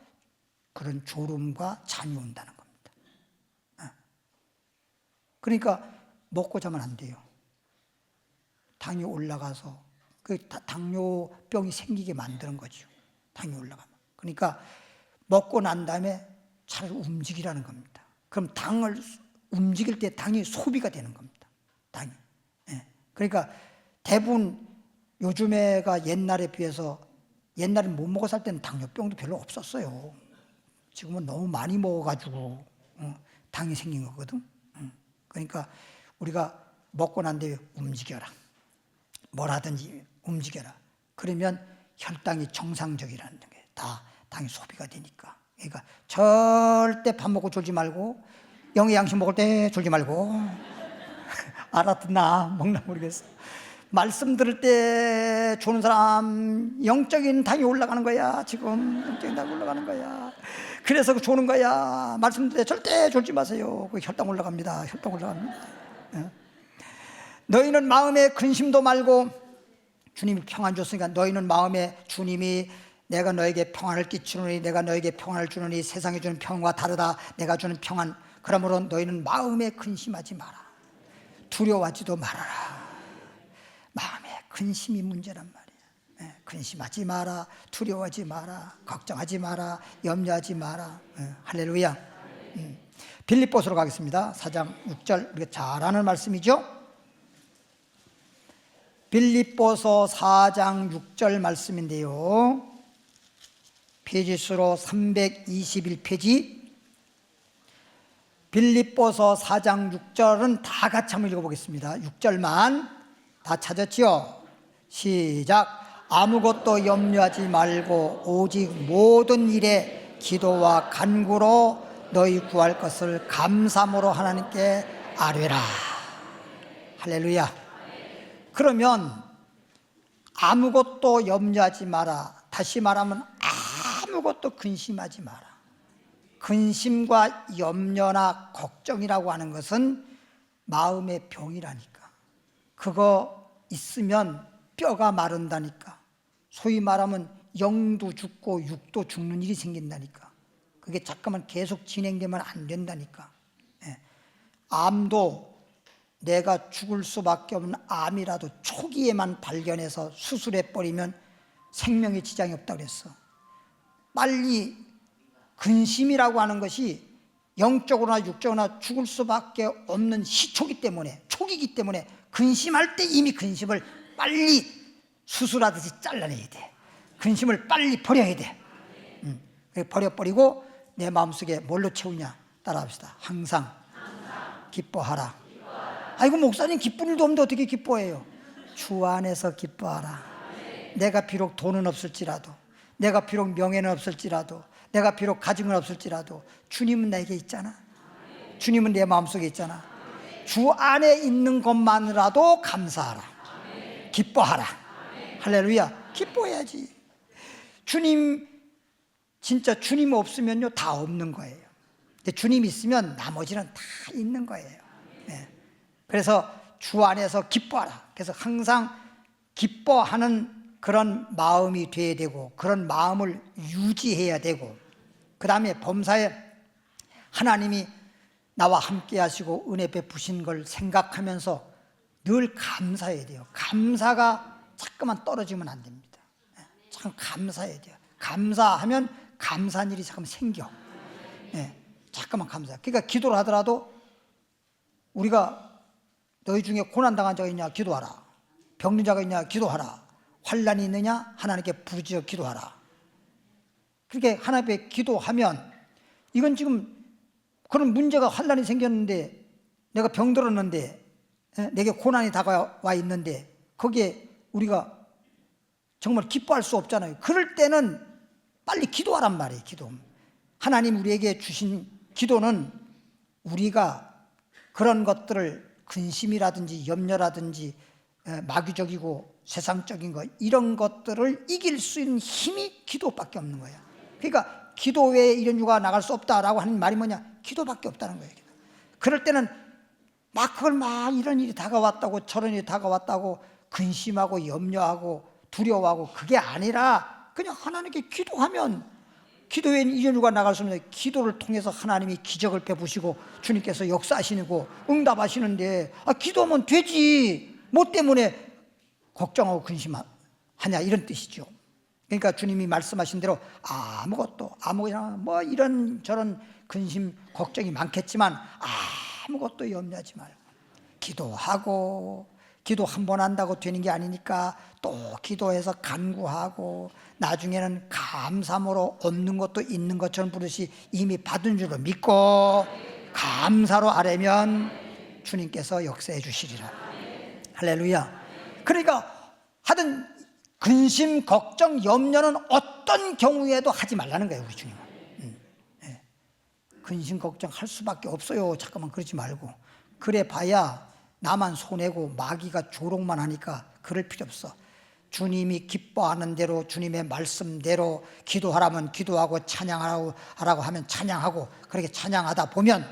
그런 졸음과 잠이 온다는 겁니다. 그러니까 먹고 자면 안 돼요. 당이 올라가서 그 당뇨병이 생기게 만드는 거죠. 당이 올라가면. 그러니까 먹고 난 다음에 차라리 움직이라는 겁니다. 그럼 당을 움직일 때 당이 소비가 되는 겁니다. 당이. 예. 그러니까 대부분 요즘에가 옛날에 비해서, 옛날에 못 먹어 살 때는 당뇨병도 별로 없었어요. 지금은 너무 많이 먹어가지고 당이 생긴 거거든. 그러니까 우리가 먹고 난 뒤에 움직여라. 뭘 하든지 움직여라. 그러면 혈당이 정상적이라는 게 다 당이 소비가 되니까. 그러니까 절대 밥 먹고 졸지 말고, 영양식 먹을 때 졸지 말고. 알아듣나? 먹나 모르겠어. 말씀 들을 때 조는 사람 영적인 당이 올라가는 거야. 지금 영적인 당이 올라가는 거야. 그래서 조는 거야. 말씀 들을 때 절대 졸지 마세요. 그 혈당 올라갑니다. 혈당 올라갑니다. 너희는 마음에 근심도 말고, 주님이 평안 줬으니까 너희는 마음에, 주님이 내가 너에게 평안을 끼치노니, 내가 너에게 평안을 주노니 세상이 주는 평안과 다르다. 내가 주는 평안. 그러므로 너희는 마음에 근심하지 마라. 두려워하지도 말아라. 마음에 근심이 문제란 말이야. 근심하지 마라. 두려워하지 마라. 걱정하지 마라. 염려하지 마라. 할렐루야. 빌립보서로 가겠습니다. 4장 6절. 우리가 잘 아는 말씀이죠. 빌립보서 4장 6절 말씀인데요, 페이지수로 321페이지. 빌립보서 4장 6절은 다 같이 한번 읽어보겠습니다. 6절만 다 찾았죠? 시작. 아무것도 염려하지 말고 오직 모든 일에 기도와 간구로 너희 구할 것을 감사함으로 하나님께 아뢰라. 할렐루야. 그러면 아무것도 염려하지 마라. 다시 말하면 아무것도 근심하지 마라. 근심과 염려나 걱정이라고 하는 것은 마음의 병이라니까. 그거 있으면 뼈가 마른다니까. 소위 말하면 영도 죽고 육도 죽는 일이 생긴다니까. 그게 잠깐만 계속 진행되면 안 된다니까. 암도 내가 죽을 수밖에 없는 암이라도 초기에만 발견해서 수술해버리면 생명에 지장이 없다고 그랬어. 빨리 근심이라고 하는 것이 영적으로나 육적으로나 죽을 수밖에 없는 시초기 때문에, 초기이기 때문에 근심할 때 이미 근심을 빨리 수술하듯이 잘라내야 돼. 근심을 빨리 버려야 돼. 버려버리고 내 마음속에 뭘로 채우냐? 따라합시다. 항상 기뻐하라. 아이고, 목사님 기쁜 일도 없는데 어떻게 기뻐해요? 주 안에서 기뻐하라. 내가 비록 돈은 없을지라도, 내가 비록 명예는 없을지라도, 내가 비록 가짐은 없을지라도 주님은 내게 있잖아. 주님은 내 마음속에 있잖아. 주 안에 있는 것만으로도 감사하라. 기뻐하라. 할렐루야. 기뻐해야지. 주님, 진짜 주님 없으면요 다 없는 거예요. 근데 주님 있으면 나머지는 다 있는 거예요. 그래서 주 안에서 기뻐하라. 그래서 항상 기뻐하는 그런 마음이 돼야 되고, 그런 마음을 유지해야 되고, 그 다음에 범사에 하나님이 나와 함께 하시고 은혜 베푸신 걸 생각하면서 늘 감사해야 돼요. 감사가 자꾸만 떨어지면 안 됩니다. 참 감사해야 돼요. 감사하면 감사한 일이 잠깐 생겨. 잠깐만 감사. 그러니까 기도를 하더라도 우리가 너희 중에 고난당한 자가 있냐? 기도하라. 병든 자가 있냐? 기도하라. 환난이 있느냐? 하나님께 부르짖어 기도하라. 그렇게 하나님께 기도하면, 이건 지금 그런 문제가 환난이 생겼는데, 내가 병들었는데, 내게 고난이 다가와 있는데 거기에 우리가 정말 기뻐할 수 없잖아요. 그럴 때는 빨리 기도하란 말이에요. 기도. 하나님 우리에게 주신 기도는 우리가 그런 것들을 근심이라든지 염려라든지 마귀적이고 세상적인 것, 이런 것들을 이길 수 있는 힘이 기도밖에 없는 거예요. 그러니까 기도 외에 이런 유가 나갈 수 없다라고 하는 말이 뭐냐? 기도밖에 없다는 거예요. 그럴 때는 막 그걸 막 이런 일이 다가왔다고 저런 일이 다가왔다고 근심하고 염려하고 두려워하고, 그게 아니라 그냥 하나님께 기도하면 기도에 이전주가 나갈 수 없는데 기도를 통해서 하나님이 기적을 베푸시고 주님께서 역사하시고 응답하시는데 기도하면 되지 뭐 때문에 걱정하고 근심하냐 이런 뜻이죠. 그러니까 주님이 말씀하신 대로 아무거나 뭐 이런저런 근심 걱정이 많겠지만 아무것도 염려하지 말고 기도하고, 기도 한 번 한다고 되는 게 아니니까 또 기도해서 간구하고 나중에는 감사함으로 없는 것도 있는 것처럼 부르시 이미 받은 줄로 믿고 감사로 아뢰면 주님께서 역사해 주시리라. 할렐루야. 그러니까 하여튼 근심, 걱정, 염려는 어떤 경우에도 하지 말라는 거예요, 우리 주님은. 근심, 걱정 할 수밖에 없어요. 잠깐만 그러지 말고. 그래 봐야 나만 손해고 마귀가 조롱만 하니까 그럴 필요 없어. 주님이 기뻐하는 대로 주님의 말씀대로 기도하라면 기도하고 찬양하라고 하면 찬양하고 그렇게 찬양하다 보면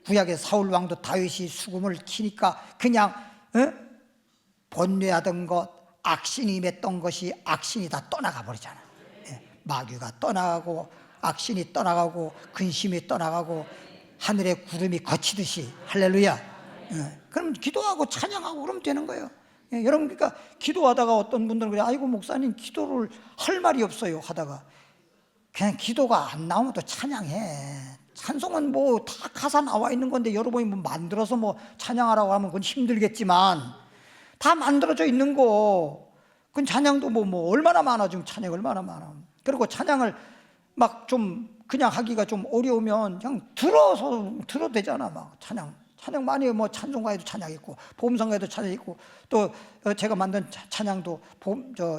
구약의 사울 왕도 다윗이 수금을 치니까 그냥 번뇌하던 것, 악신이 임했던 것이 악신이 다 떠나가 버리잖아. 마귀가 떠나가고 악신이 떠나가고 근심이 떠나가고 하늘의 구름이 거치듯이. 할렐루야. 그럼 기도하고 찬양하고 그러면 되는 거예요. 여러분, 그러니까 기도하다가 어떤 분들은 그래, 아이고 목사님 기도를 할 말이 없어요 하다가 그냥 기도가 안 나오면 또 찬양해. 찬송은 뭐 다 가사 나와 있는 건데 여러분이 뭐 만들어서 뭐 찬양하라고 하면 그건 힘들겠지만 다 만들어져 있는 거. 그건 찬양도 뭐 얼마나 많아. 지금 찬양 얼마나 많아. 그리고 찬양을 막 좀 그냥 하기가 좀 어려우면 그냥 들어도 되잖아. 막 찬양 많이 뭐 찬송가에도 찬양 있고 보험성가에도 찬양 있고 또 제가 만든 찬양도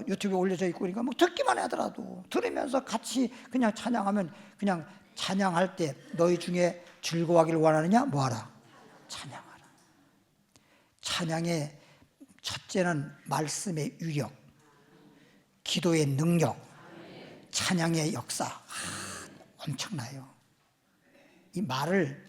유튜브에 올려져 있고 그러니까 뭐 듣기만 하더라도 들으면서 같이 그냥 찬양하면 그냥 찬양할 때 너희 중에 즐거워하기를 원하느냐? 뭐하라? 찬양하라. 찬양의 첫째는 말씀의 위력, 기도의 능력, 찬양의 역사. 엄청나요. 이 말을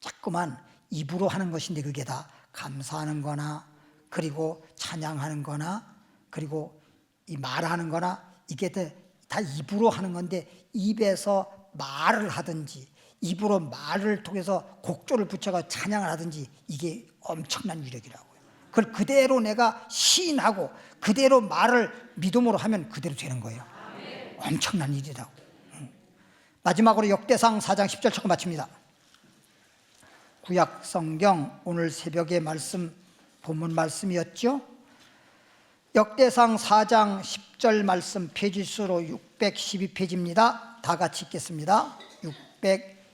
자꾸만 입으로 하는 것인데 그게 다 감사하는 거나 그리고 찬양하는 거나 그리고 이 말하는 거나 이게 다 입으로 하는 건데 입에서 말을 하든지 입으로 말을 통해서 곡조를 붙여서 찬양을 하든지 이게 엄청난 위력이라고요. 그걸 그대로 내가 시인하고 그대로 말을 믿음으로 하면 그대로 되는 거예요. 엄청난 일이라고. 마지막으로 역대상 4장 10절 찾고 마칩니다. 구약 성경 오늘 새벽의 말씀 본문 말씀이었죠. 역대상 4장 10절 말씀 페이지수로 612페이지입니다. 다 같이 읽겠습니다.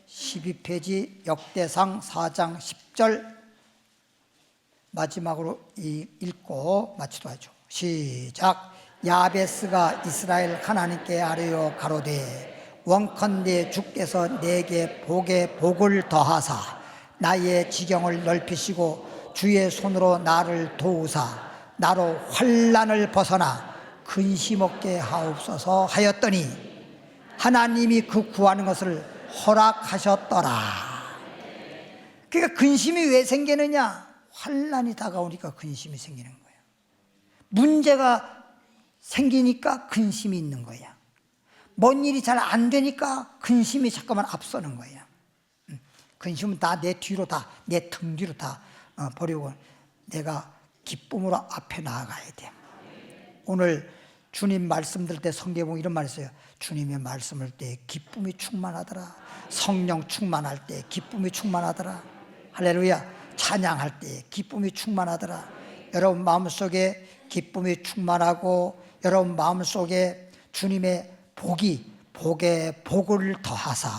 612페이지 역대상 4장 10절 마지막으로 읽고 마치도록 하죠. 시작. 야베스가 이스라엘 하나님께 아뢰어 가로되 원컨대 주께서 내게 복에 복을 더하사 나의 지경을 넓히시고 주의 손으로 나를 도우사 나로 환난을 벗어나 근심 없게 하옵소서 하였더니 하나님이 그 구하는 것을 허락하셨더라. 그러니까 근심이 왜 생기느냐? 환난이 다가오니까 근심이 생기는 거예요. 문제가 생기니까 근심이 있는 거야. 뭔 일이 잘 안 되니까 근심이 잠깐만 앞서는 거야. 근심은 다 내 뒤로 다 내 등 뒤로 다 버리고 내가 기쁨으로 앞에 나아가야 돼. 오늘 주님 말씀 들을 때 성경에 보면 이런 말이 있어요. 주님의 말씀을 때 기쁨이 충만하더라. 성령 충만할 때 기쁨이 충만하더라. 할렐루야. 찬양할 때 기쁨이 충만하더라. 여러분 마음속에 기쁨이 충만하고 여러분 마음속에 주님의 복에 복을 더하사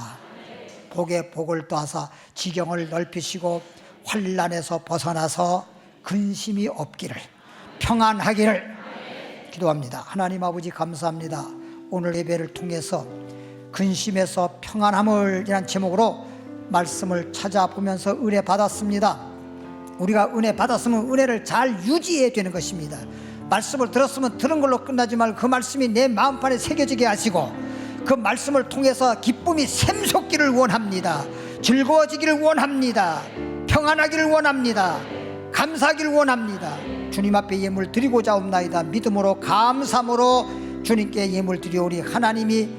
복에 복을 더하사 지경을 넓히시고 환난에서 벗어나서 근심이 없기를 평안하기를 기도합니다. 하나님 아버지 감사합니다. 오늘 예배를 통해서 근심에서 평안함을 이란 제목으로 말씀을 찾아보면서 은혜 받았습니다. 우리가 은혜 받았으면 은혜를 잘 유지해야 되는 것입니다. 말씀을 들었으면 들은 걸로 끝나지 말고 그 말씀이 내 마음판에 새겨지게 하시고 그 말씀을 통해서 기쁨이 샘솟기를 원합니다. 즐거워지기를 원합니다. 평안하기를 원합니다. 감사하기를 원합니다. 주님 앞에 예물 드리고자 옵나이다. 믿음으로 감사함으로 주님께 예물 드리오리. 하나님이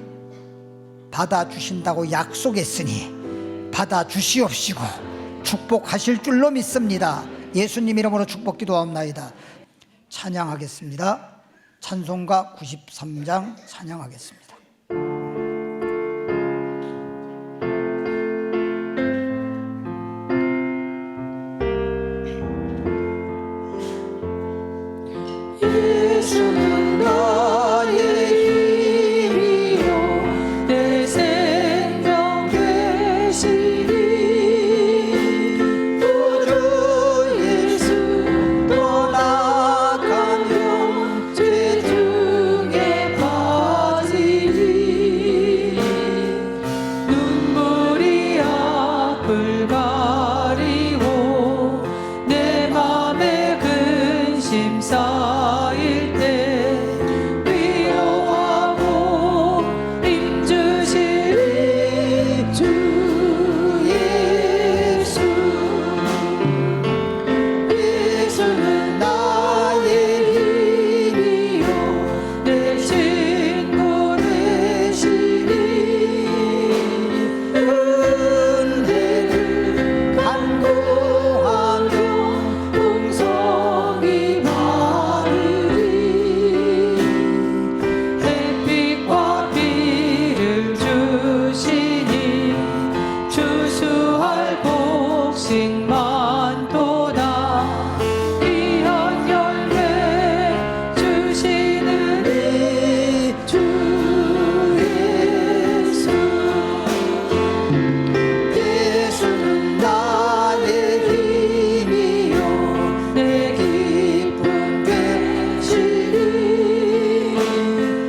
받아주신다고 약속했으니 받아주시옵시고 축복하실 줄로 믿습니다. 예수님 이름으로 축복 기도하옵나이다. 찬양하겠습니다. 찬송가 93장 찬양하겠습니다. 예수는 나의 힘이요 내 생명 되시니 구주 예수 떠나가며 죄 중에 빠지니 눈물이 앞을 가리고 내 맘에 근심 쌓일 때 위로하고 힘주시니 주 예수. 예수는 나의 힘이요 내 친구 되시니 은혜를 간구하며 풍성이 마르리 햇빛과 비를 주시니 추수할 복식만 도다 귀한 열매 주시는 이 주 예수. 예수는 나의 힘이요 내 기쁨 되시니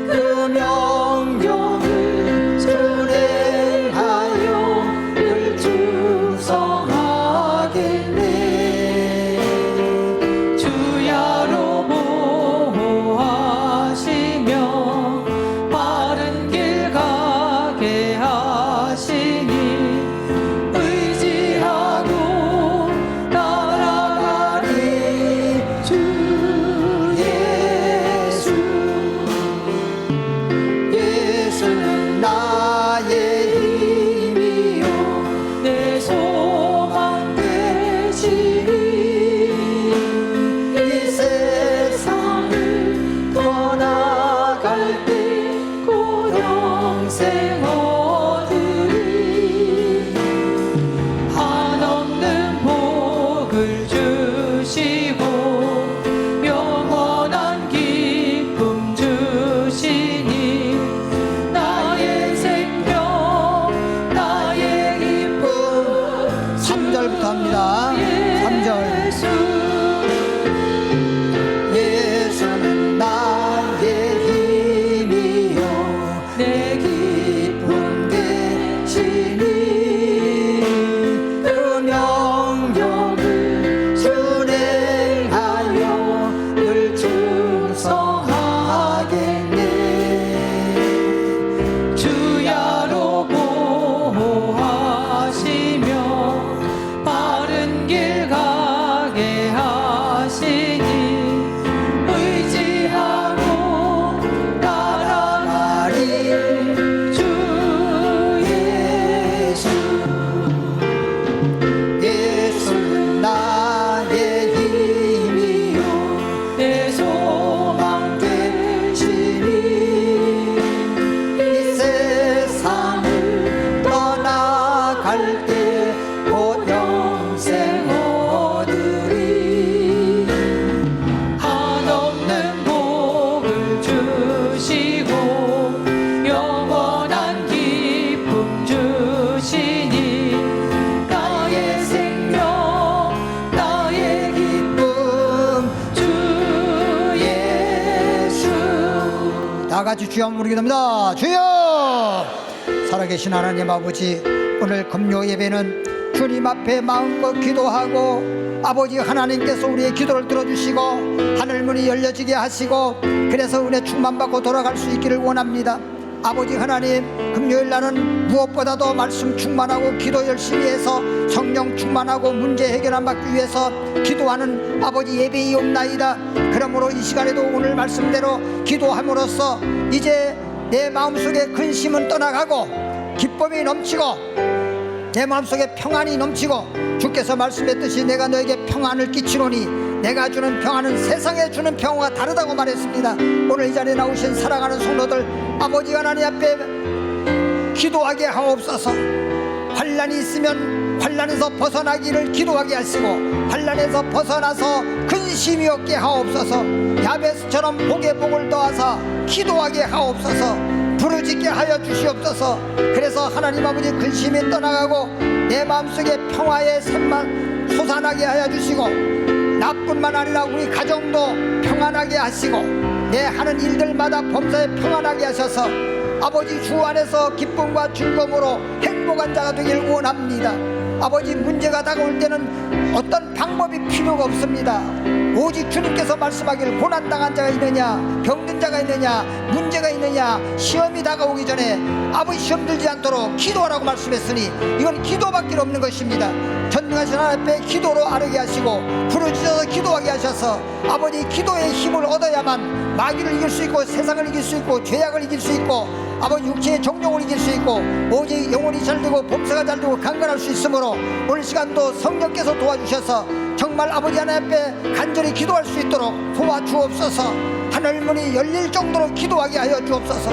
그 명령을 순행하여 늘 충성하겠네. 주야로 보호하시며 바른 길 가게 하시니 의지하고 따라가리 주 예수. 예수는 나의 힘이요 내 소망 되시니 이 세상을 떠나갈 때 곧 영생 얻으리 한없는 복을 주시고 영원한 기쁨 주시니 나의 생명 나의 기쁨 3절부터 합니다. 3절. 예수는 나의 힘이요 내 기쁨 되시니 그 명령을 순행하여 늘 충성하겠네. 주야로 보호하시며 바른 길 가게 하시니 의지하고 따라가리 주 예수. 예수는 나의 힘이요 내 소망 되시니 이 세상을 떠나갈 때 곧 영생 얻으리 한없는 복을 주시고 영원한 기쁨 주시니 나의 생명 나의 기쁨 주 예수. 다 같이 주여 한번 부르기도합니다. 주여! 살아계신 하나님 아버지, 오늘 금요 예배는 주님 앞에 마음껏 기도하고 아버지 하나님께서 우리의 기도를 들어주시고 하늘문이 열려지게 하시고 그래서 은혜 충만받고 돌아갈 수 있기를 원합니다. 아버지 하나님, 금요일 날은 무엇보다도 말씀 충만하고 기도 열심히 해서 성령 충만하고 문제 해결함 받기 위해서 기도하는 아버지 예배이옵나이다. 그러므로 이 시간에도 오늘 말씀대로 기도함으로써 이제 내 마음속에 근심은 떠나가고 기쁨이 넘치고 내 마음속에 평안이 넘치고 주께서 말씀했듯이 내가 너에게 평안을 끼치노니 내가 주는 평안은 세상에 주는 평화가 다르다고 말했습니다. 오늘 이 자리에 나오신 사랑하는 성도들, 아버지 하나님 앞에 기도하게 하옵소서. 환난이 있으면 환난에서 벗어나기를 기도하게 하시고 환난에서 벗어나서 근심이 없게 하옵소서. 야베스처럼 복에 복을 더하사 기도하게 하옵소서. 부르짖게 하여 주시옵소서. 그래서 하나님 아버지 근심이 떠나가고 내 마음속에 평화의 샘만 솟아나게 하여 주시고 나뿐만 아니라 우리 가정도 평안하게 하시고 내 하는 일들마다 범사에 평안하게 하셔서 아버지 주 안에서 기쁨과 즐거움으로 행복한 자가 되길 원합니다. 아버지 문제가 다가올 때는 어떤 방법이 필요가 없습니다. 오직 주님께서 말씀하기를 고난당한 자가 있느냐, 병든 자가 있느냐, 문제가 있느냐, 시험이 다가오기 전에 아버지 시험 들지 않도록 기도하라고 말씀했으니 이건 기도밖에 없는 것입니다. 전능하신 하나님 앞에 기도로 아뢰게 하시고 부르짖어서 기도하게 하셔서 아버지 기도의 힘을 얻어야만 마귀를 이길 수 있고 세상을 이길 수 있고 죄악을 이길 수 있고 아버지 육체의 정욕을 이길 수 있고 오직 영혼이 잘되고 범사가 잘되고 강건할 수 있으므로 오늘 시간도 성령께서 도와주셔서 정말 아버지 하나님 앞에 간절히 기도할 수 있도록 도와주옵소서. 하늘 문이 열릴 정도로 기도하게 하여 주옵소서.